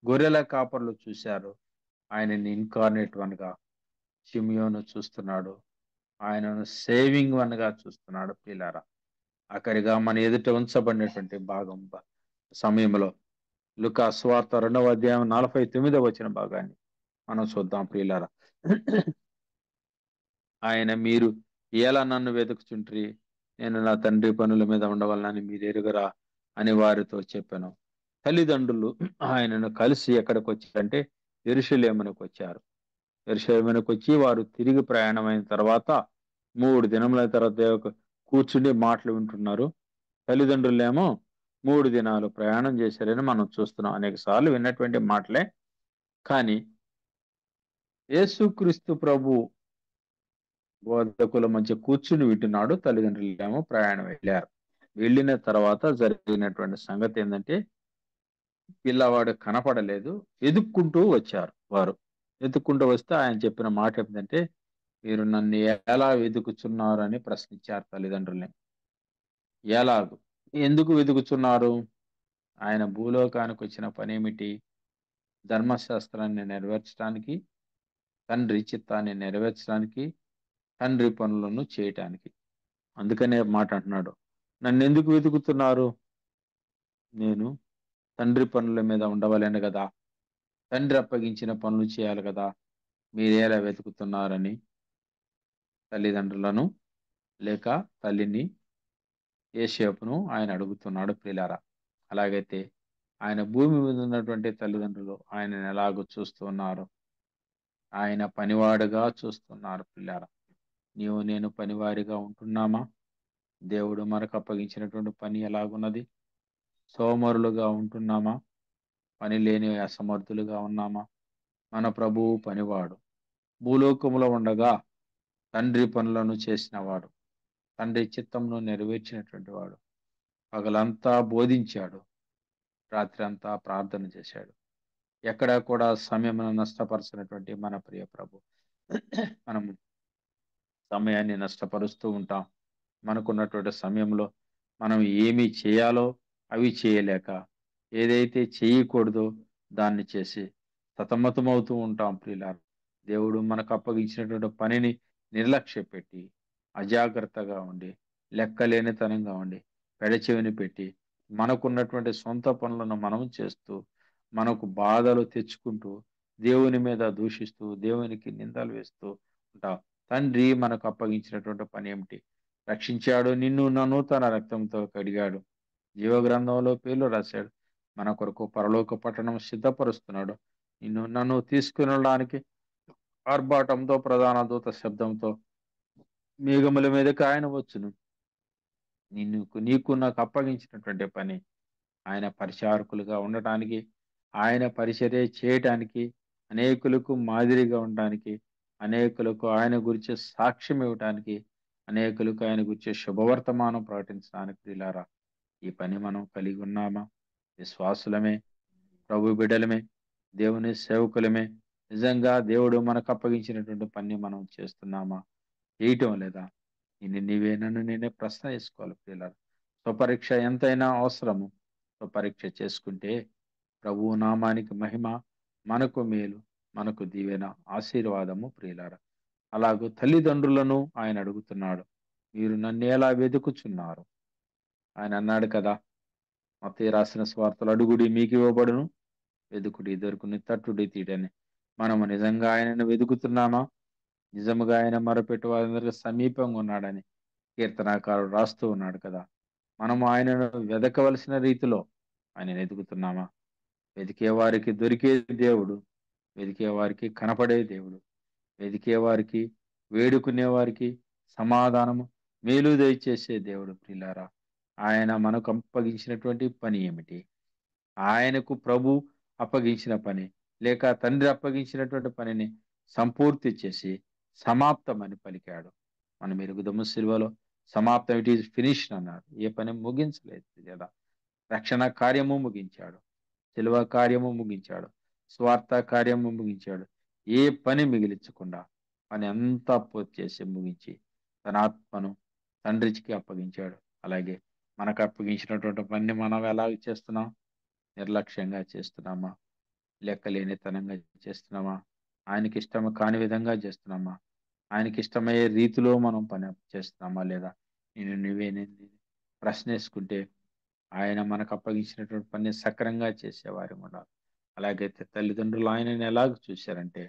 S4: గొర్రెల కాపర్లు చూశారు, ఆయనని ఇన్కార్నేట్ వన్ గా షిమ్యోను చూస్తున్నాడు, ఆయనను సేవింగ్ వన్ గా చూస్తున్నాడు ప్రియులారా. ఆఖరిగా మన ఎదుట ఉంచబడినటువంటి భాగం సమయంలో లూకా సువార్త 2వ అధ్యాయం 49వ వచన భాగాన్ని మనం చూద్దాం ప్రియులారా. ఆయన, మీరు ఎలా నన్ను వెతుకుచుంట్రి, నేను నా తండ్రి పనుల మీద ఉండవాలని మీరు ఎరుగరా అని వారితో చెప్పాను. తల్లిదండ్రులు ఆయనను కలిసి ఎక్కడికి వచ్చారంటే యెరూషలేమునకు వచ్చారు. యెరూషలేమునకు వచ్చి వారు తిరిగి ప్రయాణమైన తర్వాత 3 దినముల తర్వాత కూర్చుని మాటలు వింటున్నారు. తల్లిదండ్రులేమో 3 దినాలు ప్రయాణం చేశారని మనం చూస్తున్నాం. అనేక సార్లు విన్నటువంటి మాటలే. కానీ యేసుక్రీస్తు ప్రభు బోధకుల మధ్య కూర్చుని వింటున్నాడు. తల్లిదండ్రులేమో ప్రయాణం వెళ్ళారు. వెళ్ళిన తర్వాత జరిగినటువంటి సంగతి ఏంటంటే, పిల్లవాడు కనపడలేదు. వెతుక్కుంటూ వచ్చారు వారు. వెతుక్కుంటూ వస్తే ఆయన చెప్పిన మాట ఏంటంటే, మీరు నన్ను ఎలా వెతుకుచున్నారు అని ప్రశ్నించారు తల్లిదండ్రుల్ని. ఎలాగు? ఎందుకు వెతుకుచున్నారు? ఆయన భూలోకానికి వచ్చిన పనేమిటి? ధర్మశాస్త్రాన్ని నెరవేర్చడానికి, తండ్రి చిత్తాన్ని నెరవేర్చడానికి, తండ్రి పనులను చేయటానికి. అందుకనే మాట అంటున్నాడు, నన్ను ఎందుకు వెతుకుతున్నారు? నేను తండ్రి పనుల మీద ఉండవలేను కదా, తండ్రి అప్పగించిన పనులు చేయాలి కదా, మీరేలా వెతుకుతున్నారని తల్లిదండ్రులను లేక తల్లిని యేసేపును ఆయన అడుగుతున్నాడు ప్రియులారా. అలాగైతే ఆయన భూమి మీద ఉన్నటువంటి తల్లిదండ్రులు ఆయనను ఎలాగో చూస్తున్నారు? ఆయన పనివాడుగా చూస్తున్నారు ప్రియులారా. నీవు నేను పనివారిగా ఉంటున్నామా? దేవుడు మనకు అప్పగించినటువంటి పని ఎలాగున్నది? సోమరులుగా ఉంటున్నామా? పని లేని అసమర్థులుగా ఉన్నామా? మన ప్రభువు పనివాడు. భూలోకములో ఉండగా తండ్రి పనులను చేసినవాడు, తండ్రి చిత్తమును నెరవేర్చినటువంటి వాడు. పగలంతా బోధించాడు, రాత్రి అంతా ప్రార్థన చేశాడు. ఎక్కడా కూడా సమయమును నష్టపరచినటువంటి మన ప్రియ ప్రభు. మనం సమయాన్ని నష్టపరుస్తూ ఉంటాం. మనకున్నటువంటి సమయంలో మనం ఏమి చేయాలో అవి చేయలేక, ఏదైతే చేయకూడదో దాన్ని చేసి సతమతమవుతూ ఉంటాం ప్రియులారా. దేవుడు మనకు అప్పగించినటువంటి పనిని నిర్లక్ష్య పెట్టి, అజాగ్రత్తగా ఉండి, లెక్కలేనితనంగా ఉండి, పెడచెవిని పెట్టి, మనకున్నటువంటి సొంత పనులను మనం చేస్తూ, మనకు బాధలు తెచ్చుకుంటూ, దేవుని మీద దూషిస్తూ, దేవునికి నిందలు వేస్తూ ఉంటాం. తండ్రి మనకు అప్పగించినటువంటి పని ఏమిటి? రక్షించాడు, నిన్ను నన్ను తన రక్తంతో కడిగాడు, జీవగ్రంథంలో పేర్లు రాశాడు, మన కొరకు పరలోక పట్టణం సిద్ధపరుస్తున్నాడు. నిన్ను నన్ను తీసుకుని వెళ్ళడానికి ఆర్భాటంతో, ప్రధాన దూత శబ్దంతో మేఘముల మీదకి ఆయన వచ్చును. నీకు నాకు అప్పగించినటువంటి పని ఆయన పరిచారకులుగా ఉండటానికి, ఆయన పరిచర్య చేయటానికి, అనేకులకు మాదిరిగా ఉండడానికి, అనేకులకు ఆయన గురించి సాక్ష్యం ఇవ్వటానికి, అనేకులకు ఆయన గురించి శుభవర్తమానం ప్రకటించడానికి ప్రియులారా, ఈ పని మనం కలిగి ఉన్నామా? విశ్వాసులమే, ప్రభు బిడ్డలమే, దేవుని సేవకులమే. నిజంగా దేవుడు మనకు అప్పగించినటువంటి పని మనం చేస్తున్నామా? చేయటం లేదా? నీవే నన్ను నేనే ప్రశ్న వేసుకోవాలి ప్రియులారా. స్వపరీక్ష ఎంతైనా అవసరము. స్వపరీక్ష చేసుకుంటే ప్రభువు నామానికి మహిమ, మనకు మేలు, మనకు దీవెన, ఆశీర్వాదము ప్రియులారా. అలాగూ తల్లిదండ్రులను ఆయన అడుగుతున్నాడు, మీరు నన్ను ఎలా వెతుకుచున్నారు? ఆయన అన్నాడు కదా, మత్తయి రాసిన సువార్తలు, అడుగుడి మీకు ఇవ్వబడును, వెదుకుడి దొరుకుని, తట్టుడి తీయడని. మనము నిజంగా ఆయనను వెతుకుతున్నామా? నిజముగా ఆయన మొరపెట్టు వారందరికీ సమీపంగా ఉన్నాడని కీర్తనాకారుడు రాస్తూ ఉన్నాడు కదా. మనము ఆయనను వెదకవలసిన రీతిలో ఆయన వెతుకుతున్నామా? వెతికే వారికి దొరికే దేవుడు, వెతికే వారికి కనపడే దేవుడు, వెతికే వారికి, వేడుకునే వారికి సమాధానము, మేలు దయచేసే దేవుడు ప్రియులారా. ఆయన మనకు అప్పగించినటువంటి పని ఏమిటి? ఆయనకు ప్రభు అప్పగించిన పని, లేక తండ్రి అప్పగించినటువంటి పనిని సంపూర్తి చేసి సమాప్తమని పలికాడు. మనం ఎరుగుదము సిలువలో సమాప్తం, ఇట్ ఈజ్ ఫినిష్డ్ అన్నాడు. ఏ పని ముగించలేదు కదా. రక్షణ కార్యము ముగించాడు, సిలువ కార్యము ముగించాడు, స్వార్థ కార్యము ముగించాడు. ఏ పని మిగిలించకుండా పని అంతా పూర్తి చేసి ముగించి తన ఆత్మను తండ్రికి అప్పగించాడు. అలాగే మనకు అప్పగించినటువంటి పని మనం ఎలాగ చేస్తున్నాం? నిర్లక్ష్యంగా చేస్తున్నామా? లెక్కలేనితనంగా చేస్తున్నామా? ఆయనకి ఇష్టం కాని విధంగా చేస్తున్నామా? ఆయనకి ఇష్టమయ్యే రీతిలో మనం పని చేస్తున్నామా లేదా? నువ్వే ప్రశ్న వేసుకుంటే ఆయన మనకు అప్పగించినటువంటి పని సక్రంగా చేసేవారు ఉండాలి. అలాగైతే తల్లిదండ్రులు ఆయనని ఎలాగ చూశారంటే,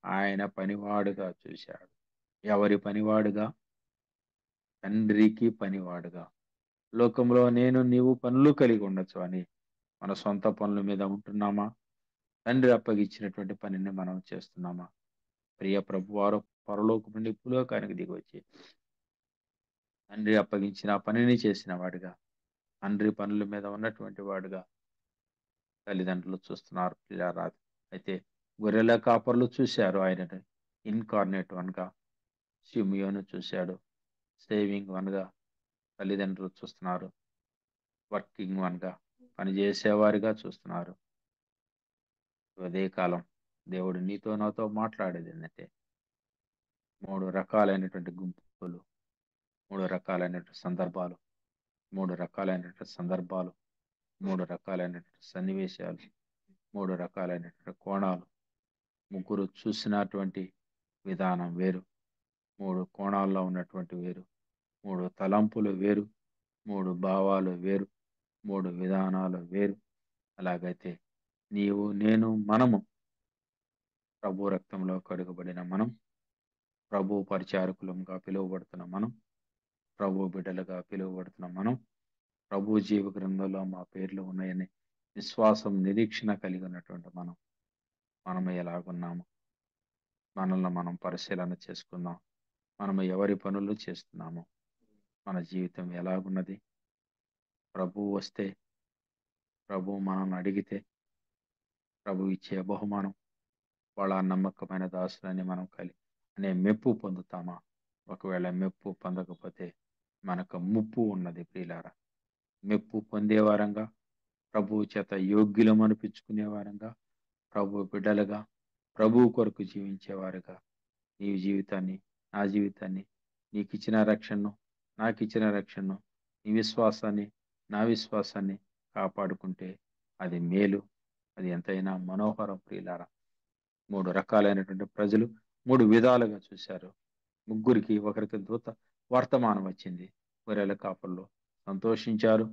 S4: ఆయన పనివాడుగా చూశాడు. ఎవరి పనివాడుగా? తండ్రికి పనివాడుగా. లోకంలో నేను నీవు పనులు కలిగి ఉండొచ్చు అని మన సొంత పనుల మీద ఉంటున్నామా? తండ్రి అప్పగించినటువంటి పనిని మనం చేస్తున్నామా? ప్రియ ప్రభు వారు పరలోకం నుండి భూలోకానికి దిగి వచ్చి తండ్రి అప్పగించిన ఆ పనిని చేసిన వాడిగా, తండ్రి పనుల మీద ఉన్నటువంటి వాడుగా తల్లిదండ్రులు చూస్తున్నారు పిల్లారాదు. అయితే గొర్రెల కాపర్లు చూశారు ఆయనని ఇన్కార్నేట్ వన్గా. సిమియోను చూశాడు సేవింగ్ వన్గా. తల్లిదండ్రులు చూస్తున్నారు వర్కింగ్ వన్గా, పనిచేసేవారిగా చూస్తున్నారు. అదే కాలం దేవుడు నీతో నాతో మాట్లాడేది ఏంటంటే 3 రకాలైనటువంటి గుంపులు, 3 రకాలైనటువంటి సందర్భాలు, 3 రకాలైనటువంటి సందర్భాలు, 3 రకాలైనటువంటి సన్నివేశాలు, 3 రకాలైనటువంటి కోణాలు. ముగ్గురు చూసినటువంటి విధానం వేరు, 3 కోణాల్లో ఉన్నటువంటి వేరు, 3 తలంపులు వేరు, 3 భావాలు వేరు, 3 విధానాలు వేరు. అలాగైతే నీవు నేను మనము ప్రభు రక్తంలో కడుగబడిన మనం, ప్రభు పరిచారకులంగా పిలువబడుతున్న మనం, ప్రభు బిడ్డలుగా పిలువబడుతున్న మనం, ప్రభు జీవ గ్రంథంలో మా పేర్లు ఉన్నాయని విశ్వాసం నిరీక్షణ కలిగి ఉన్నటువంటి మనము ఎలాగున్నాము? మనల్ని మనం పరిశీలన చేసుకుందాం. మనము ఎవరి పనులు చేస్తున్నాము? మన జీవితం ఎలాగున్నది? ప్రభు వస్తే, ప్రభు మనల్ని అడిగితే ప్రభు ఇచ్చే బహుమానం వాళ్ళ నమ్మకమైన దాసులని మనం అనే మెప్పు పొందుతామా? ఒకవేళ మెప్పు పొందకపోతే మనకు ముప్పు ఉన్నది ప్రియులారా. మెప్పు పొందేవారంగా, ప్రభు చేత యోగ్యులం అనిపించుకునేవారంగా, ప్రభు బిడ్డలుగా, ప్రభు కొరకు జీవించేవారుగా నీ జీవితాన్ని, నా జీవితాన్ని, నీకు ఇచ్చిన రక్షణను, నాకు ఇచ్చిన రక్షణను, నీ విశ్వాసాన్ని, నా విశ్వాసాన్ని కాపాడుకుంటే అది మేలు, అది ఎంతైనా మనోహరం ప్రియులారా. 3 రకాలైనటువంటి ప్రజలు 3 విధాలుగా చూశారు. ముగ్గురికి ఒకరికి దూత వర్తమానం వచ్చింది. గొర్రెల కాపర్లు సంతోషించారు,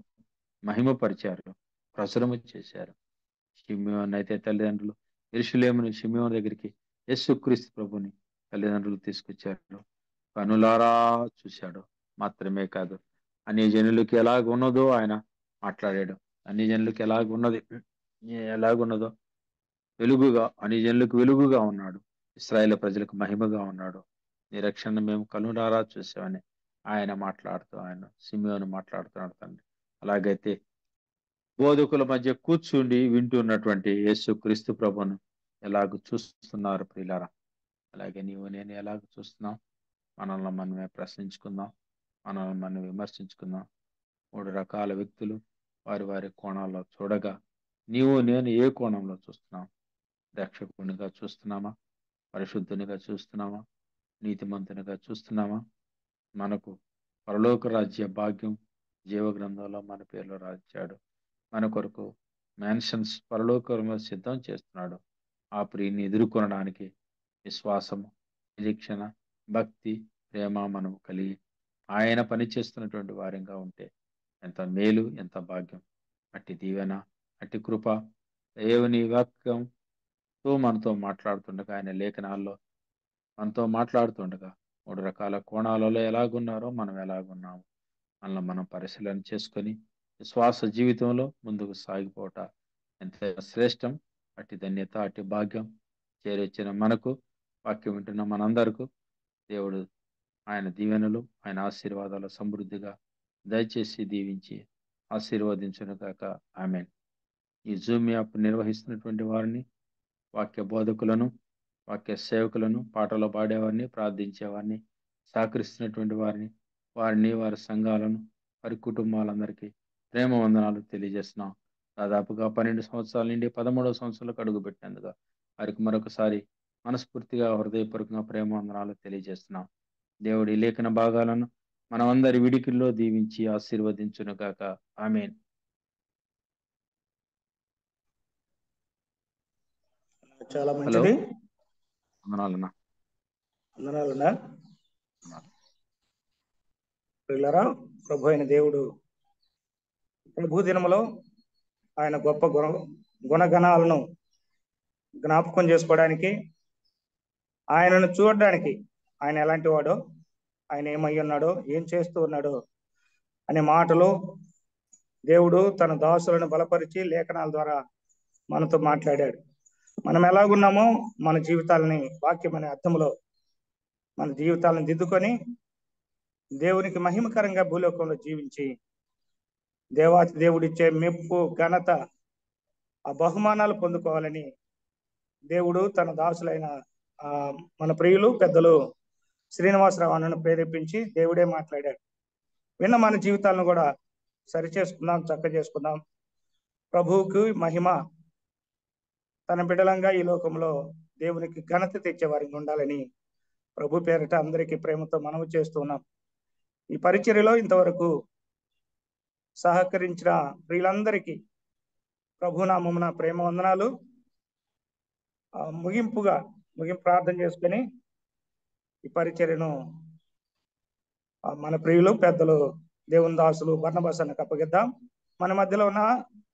S4: మహిమపరిచారు, ప్రచురము చేశారు. షిమ్యోన్ అయితే తల్లిదండ్రులు యెరూషలేముని షిమ్యోన్ దగ్గరికి యేసుక్రీస్తు ప్రభుని తల్లిదండ్రులు తీసుకొచ్చారు. కనులారా చూశాడు. మాత్రమే కాదు, అన్ని జనులకి ఎలాగున్నదో ఆయన మాట్లాడాడు. అన్ని జనులకి ఎలాగున్నదో వెలుగుగా, అన్ని జనులకు వెలుగుగా ఉన్నాడు. ఇశ్రాయేలు ప్రజలకు మహిమగా ఉన్నాడు. నిరక్షణ మేము కనులారా చూసామని ఆయన మాట్లాడుతూ, ఆయన సిమియోను మాట్లాడుతున్నాడు తండ్రి. అలాగైతే బోధకుల మధ్య కూర్చుండి వింటున్నటువంటి యేసు క్రీస్తు ప్రభును ఎలాగ చూస్తున్నారు ప్రియులారా? అలాగే నీవు నేను ఎలాగ చూస్తున్నాం? మనల్ని మనమే ప్రశ్నించుకుందాం, మనల్ని మనం విమర్శించుకుందాం. 3 రకాల వ్యక్తులు వారి వారి కోణాల్లో చూడగా నీవు నేను ఏ కోణంలో చూస్తున్నాం? రక్షకునిగా చూస్తున్నామా? పరిశుద్ధునిగా చూస్తున్నామా? నీతిమంతునిగా చూస్తున్నామా? మనకు పరలోక రాజ్య భాగ్యం జీవ గ్రంథంలో మన పేర్లు రాశాడు. మన కొరకు మ్యాన్షన్స్ పరలోకంలో సిద్ధం చేస్తున్నాడు. ఆ ప్రియుని ఎదుర్కొనడానికి విశ్వాసము, నిరీక్షణ, భక్తి, ప్రేమ మనము కలిగి ఆయన పని చేస్తున్నటువంటి వారంగా ఉంటే ఎంత మేలు, ఎంత భాగ్యం. అట్టి దీవెన, అట్టి కృప దేవుని వాక్యంతో మనతో మాట్లాడుతుండగా, ఆయన లేఖనాల్లో మనతో మాట్లాడుతుండగా 3 రకాల కోణాలలో ఎలాగున్నారో మనం ఎలాగున్నాము మనల్ని మనం పరిశీలన చేసుకొని విశ్వాస జీవితంలో ముందుకు సాగిపోవట ఎంత శ్రేష్టం. అట్టి ధన్యత, అట్టి భాగ్యం చేరొచ్చిన మనకు, వాక్యం వింటున్న మనందరకు దేవుడు ఆయన దీవెనలు, ఆయన ఆశీర్వాదాలు సమృద్ధిగా దయచేసి దీవించి ఆశీర్వదించును గాక. ఆమేన్. ఈ జూమ్ యాప్ నిర్వహిస్తున్నటువంటి వారిని, వాక్య బోధకులను, వాక్య సేవకులను, పాటలు పాడేవారిని, ప్రార్థించేవారిని, సహకరిస్తున్నటువంటి వారిని, వారి సంఘాలను, వారి కుటుంబాలందరికీ ప్రేమ వందనాలు తెలియజేస్తున్నాం. దాదాపుగా 12 సంవత్సరాల నుండి 13వ సంవత్సరాలకు అడుగు పెట్టినందుకు వారికి మరొకసారి మనస్ఫూర్తిగా హృదయపూర్వకంగా ప్రేమ వందనాలు తెలియజేస్తున్నాం. దేవుడి లేఖన భాగాలను మనమందరి విడికిల్లో దీవించి ఆశీర్వదించును గాక. ఆమేన్.
S1: చాలా
S4: హలో,
S1: మంచిది.
S4: వందనాలన్నా.
S1: వందనాలన్నా. ప్రియులారా, ప్రభు అయిన దేవుడు ప్రభు దినములో ఆయన గొప్ప గుణగణాలను జ్ఞాపకం చేసుకోవడానికి, ఆయనను చూడడానికి, ఆయన ఎలాంటి వాడో, ఆయన ఏమై ఉన్నాడో, ఏం చేస్తూ ఉన్నాడో అనే మాటలు దేవుడు తన దాసులను బలపరిచి లేఖనాల ద్వారా మనతో మాట్లాడాడు. మనం ఎలాగున్నామో మన జీవితాలని వాక్యం అనే అర్థంలో మన జీవితాలను దిద్దుకొని దేవునికి మహిమకరంగా భూలోకంలో జీవించి దేవాతి దేవుడిచ్చే మెప్పు ఘనత ఆ బహుమానాలు పొందుకోవాలని దేవుడు తన దాసులైన మన ప్రియులు పెద్దలు శ్రీనివాసరావు అన్నను ప్రేరేపించి దేవుడే మాట్లాడాడు. విన్న మన జీవితాలను కూడా సరి చేసుకుందాం, చక్క చేసుకుందాం. ప్రభువుకి మహిమ, తన బిడలంగా ఈ లోకంలో దేవునికి ఘనత తెచ్చే వారికి ఉండాలని ప్రభు పేరిట అందరికీ ప్రేమతో మనవి చేస్తున్నాం. ఈ పరిచర్యలో ఇంతవరకు సహకరించిన ప్రియులందరికీ ప్రభునామమున ప్రేమ వందనాలు. ముగింపు ప్రార్థన చేసుకుని ఈ పరిచర్యను మన ప్రియులు పెద్దలు దేవుని దాసులు బర్నబాస్ అన్నకు అప్పగిద్దాం. మన మధ్యలో ఉన్న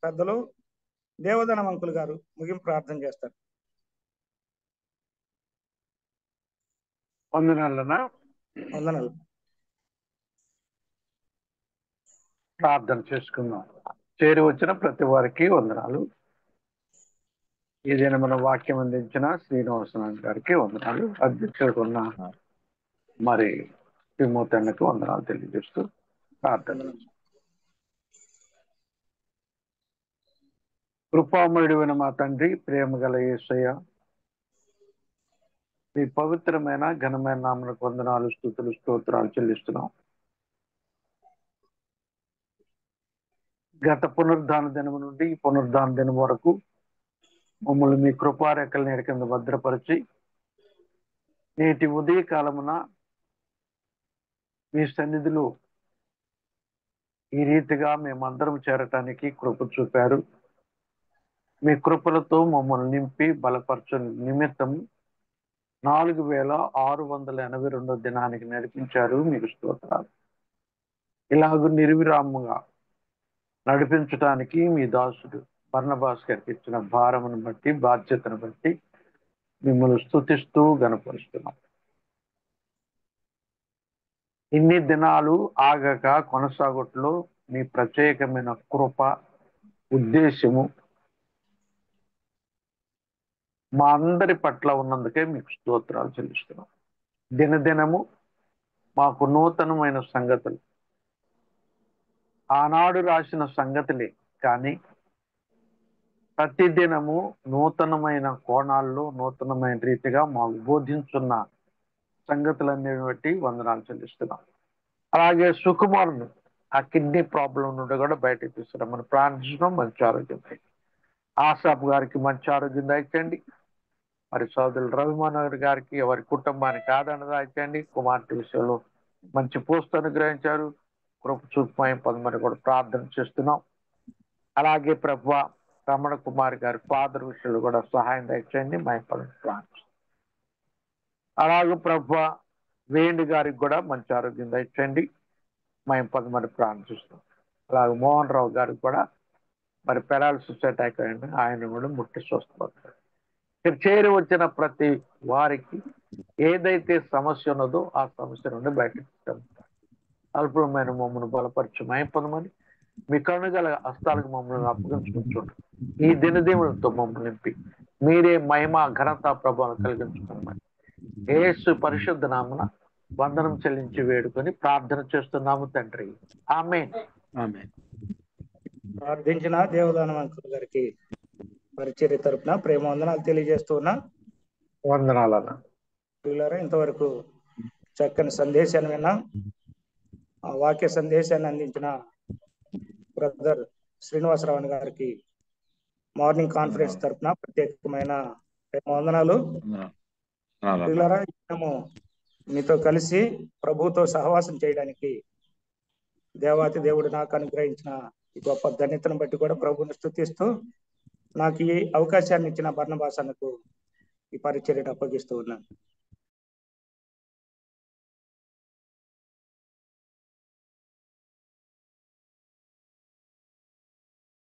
S1: పెద్దలు దేవదనం అంకుల్ గారు ముగింపు ప్రార్థన చేస్తారు. వందనాలు.
S7: ప్రార్థన చేసుకుందాం. చేరి వచ్చిన ప్రతి వారికి వందనాలు. ఏదైనా మన వాక్యం అందించిన శ్రీనివాసరావు గారికి వందనాలు. అధ్యక్షుడు ఉన్న మరి తిమోతన్నకు వందనాలు తెలియజేస్తూ ప్రార్థన. కృపామయుడైన మా తండ్రి, ప్రేమ గల యేసయ్య, మీ పవిత్రమైన ఘనమైన నామమునకు వందనాలు, స్తుతులు, స్తోత్రాలు చెల్లిస్తున్నాం. గత పునరుద్ధాన దినము నుండి ఈ పునరుద్ధాన దినం వరకు మమ్మల్ని మీ కృపారేఖల నీడ కింద భద్రపరిచి నేటి ఉదయ కాలమున మీ సన్నిధిలో ఈ రీతిగా మేమందరం చేరటానికి కృప చూపారు. మీ కృపలతో మమ్మల్ని నింపి బలపరచ నిమిత్తం 4682 దినానికి నడిపించారు. మీకు స్తోత్రాలు. ఇలాగ నిర్విరామంగా నడిపించడానికి మీ దాసుడు బర్నబాస్ గారికి ఇచ్చిన భారమును బట్టి, బాధ్యతను బట్టి మిమ్మల్ని స్తుతిస్తూ గణపరుస్తున్నాం. ఇన్ని దినాలు ఆగక కొనసాగట్లో మీ ప్రత్యేకమైన కృప, ఉద్దేశము మా అందరి పట్ల ఉన్నందుకే మీకు స్తోత్రాలు చెల్లిస్తున్నాం. దినదినము మాకు నూతనమైన సంగతులు, ఆనాడు రాసిన సంగతులే కానీ ప్రతిదినము నూతనమైన కోణాల్లో నూతనమైన రీతిగా మాకు బోధించున్న సంగతులన్నీ బట్టి వందనాలు చెల్లిస్తున్నాం. అలాగే సుకుమారుని ఆ కిడ్నీ ప్రాబ్లం నుండి కూడా బయటకు తీసుకున్నాం. మనం ప్రార్థించడం మంచి ఆరోగ్యం. ఆసాఫ్ గారికి మంచి ఆరోగ్యం దాయించండి. మరి సోదరులు రవిమనోహర్ గారికి, వారి కుటుంబానికి ఆదరణ దాయించండి. కుమార్తె విషయంలో మంచి పోస్ట్ అనుగ్రహించారు. కృప చూపమని పొందమని కూడా ప్రార్థన చేస్తున్నాం. అలాగే ప్రభువా రమణ కుమార్ గారి ఫాదర్ విషయంలో కూడా సహాయం దయచేయండి. ప్రార్థన. అలాగే ప్రభువా వేణు గారికి కూడా మంచి ఆరోగ్యం దయచేయండి. పొందమని ప్రార్థిస్తున్నాం. అలాగే మోహన్ రావు గారికి కూడా మరి పెరాలసిస్ అటాక్ అయ్యండి, ఆయన కూడా ముట్టి స్వస్థపడతారు. ఇక్కడ చేరి వచ్చిన ప్రతి వారికి ఏదైతే సమస్య ఉన్నదో ఆ సమస్య నుండి బయటకు అల్పమైన మమ్మల్ని బలపరిచి పొందమని మీ కనుగల హస్తాలకు మమ్మల్ని అప్పగించుకుంటుండ్రు. ఈ దినదేవులతో మమ్మల్ని నింపి మీరే మహిమ, ఘనత, ప్రభావం కలిగించుకోమని యేసు పరిశుద్ధ నామమున వందనం చెల్లించి వేడుకొని ప్రార్థన చేస్తున్నాము తండ్రి. ఆమేన్.
S1: ప్రార్థించిన దేవదానం అంకుల్ గారికి పరిచర్య తరపున ప్రేమ వందనాలు తెలియజేస్తున్నా.
S7: వందనాలన్నా.
S1: ఇంతవరకు చక్కని సందేశాన్ని విన్నా. ఆ వాక్య సందేశాన్ని అందించిన బ్రదర్ శ్రీనివాసరావు గారికి మార్నింగ్ కాన్ఫరెన్స్ తరపున ప్రత్యేకమైన ప్రేమ వందనాలు. మేము మీతో కలిసి ప్రభువుతో సహవాసం చేయడానికి దేవాతి దేవుడు నాకు అనుగ్రహించిన ఈ గొప్ప ధన్యతను బట్టి కూడా ప్రభువుని స్తుతిస్తూ నాకు ఈ అవకాశాన్ని ఇచ్చిన బర్నబాస్ అన్నకు ఈ పరిచర్యను అప్పగిస్తూ ఉన్నాను.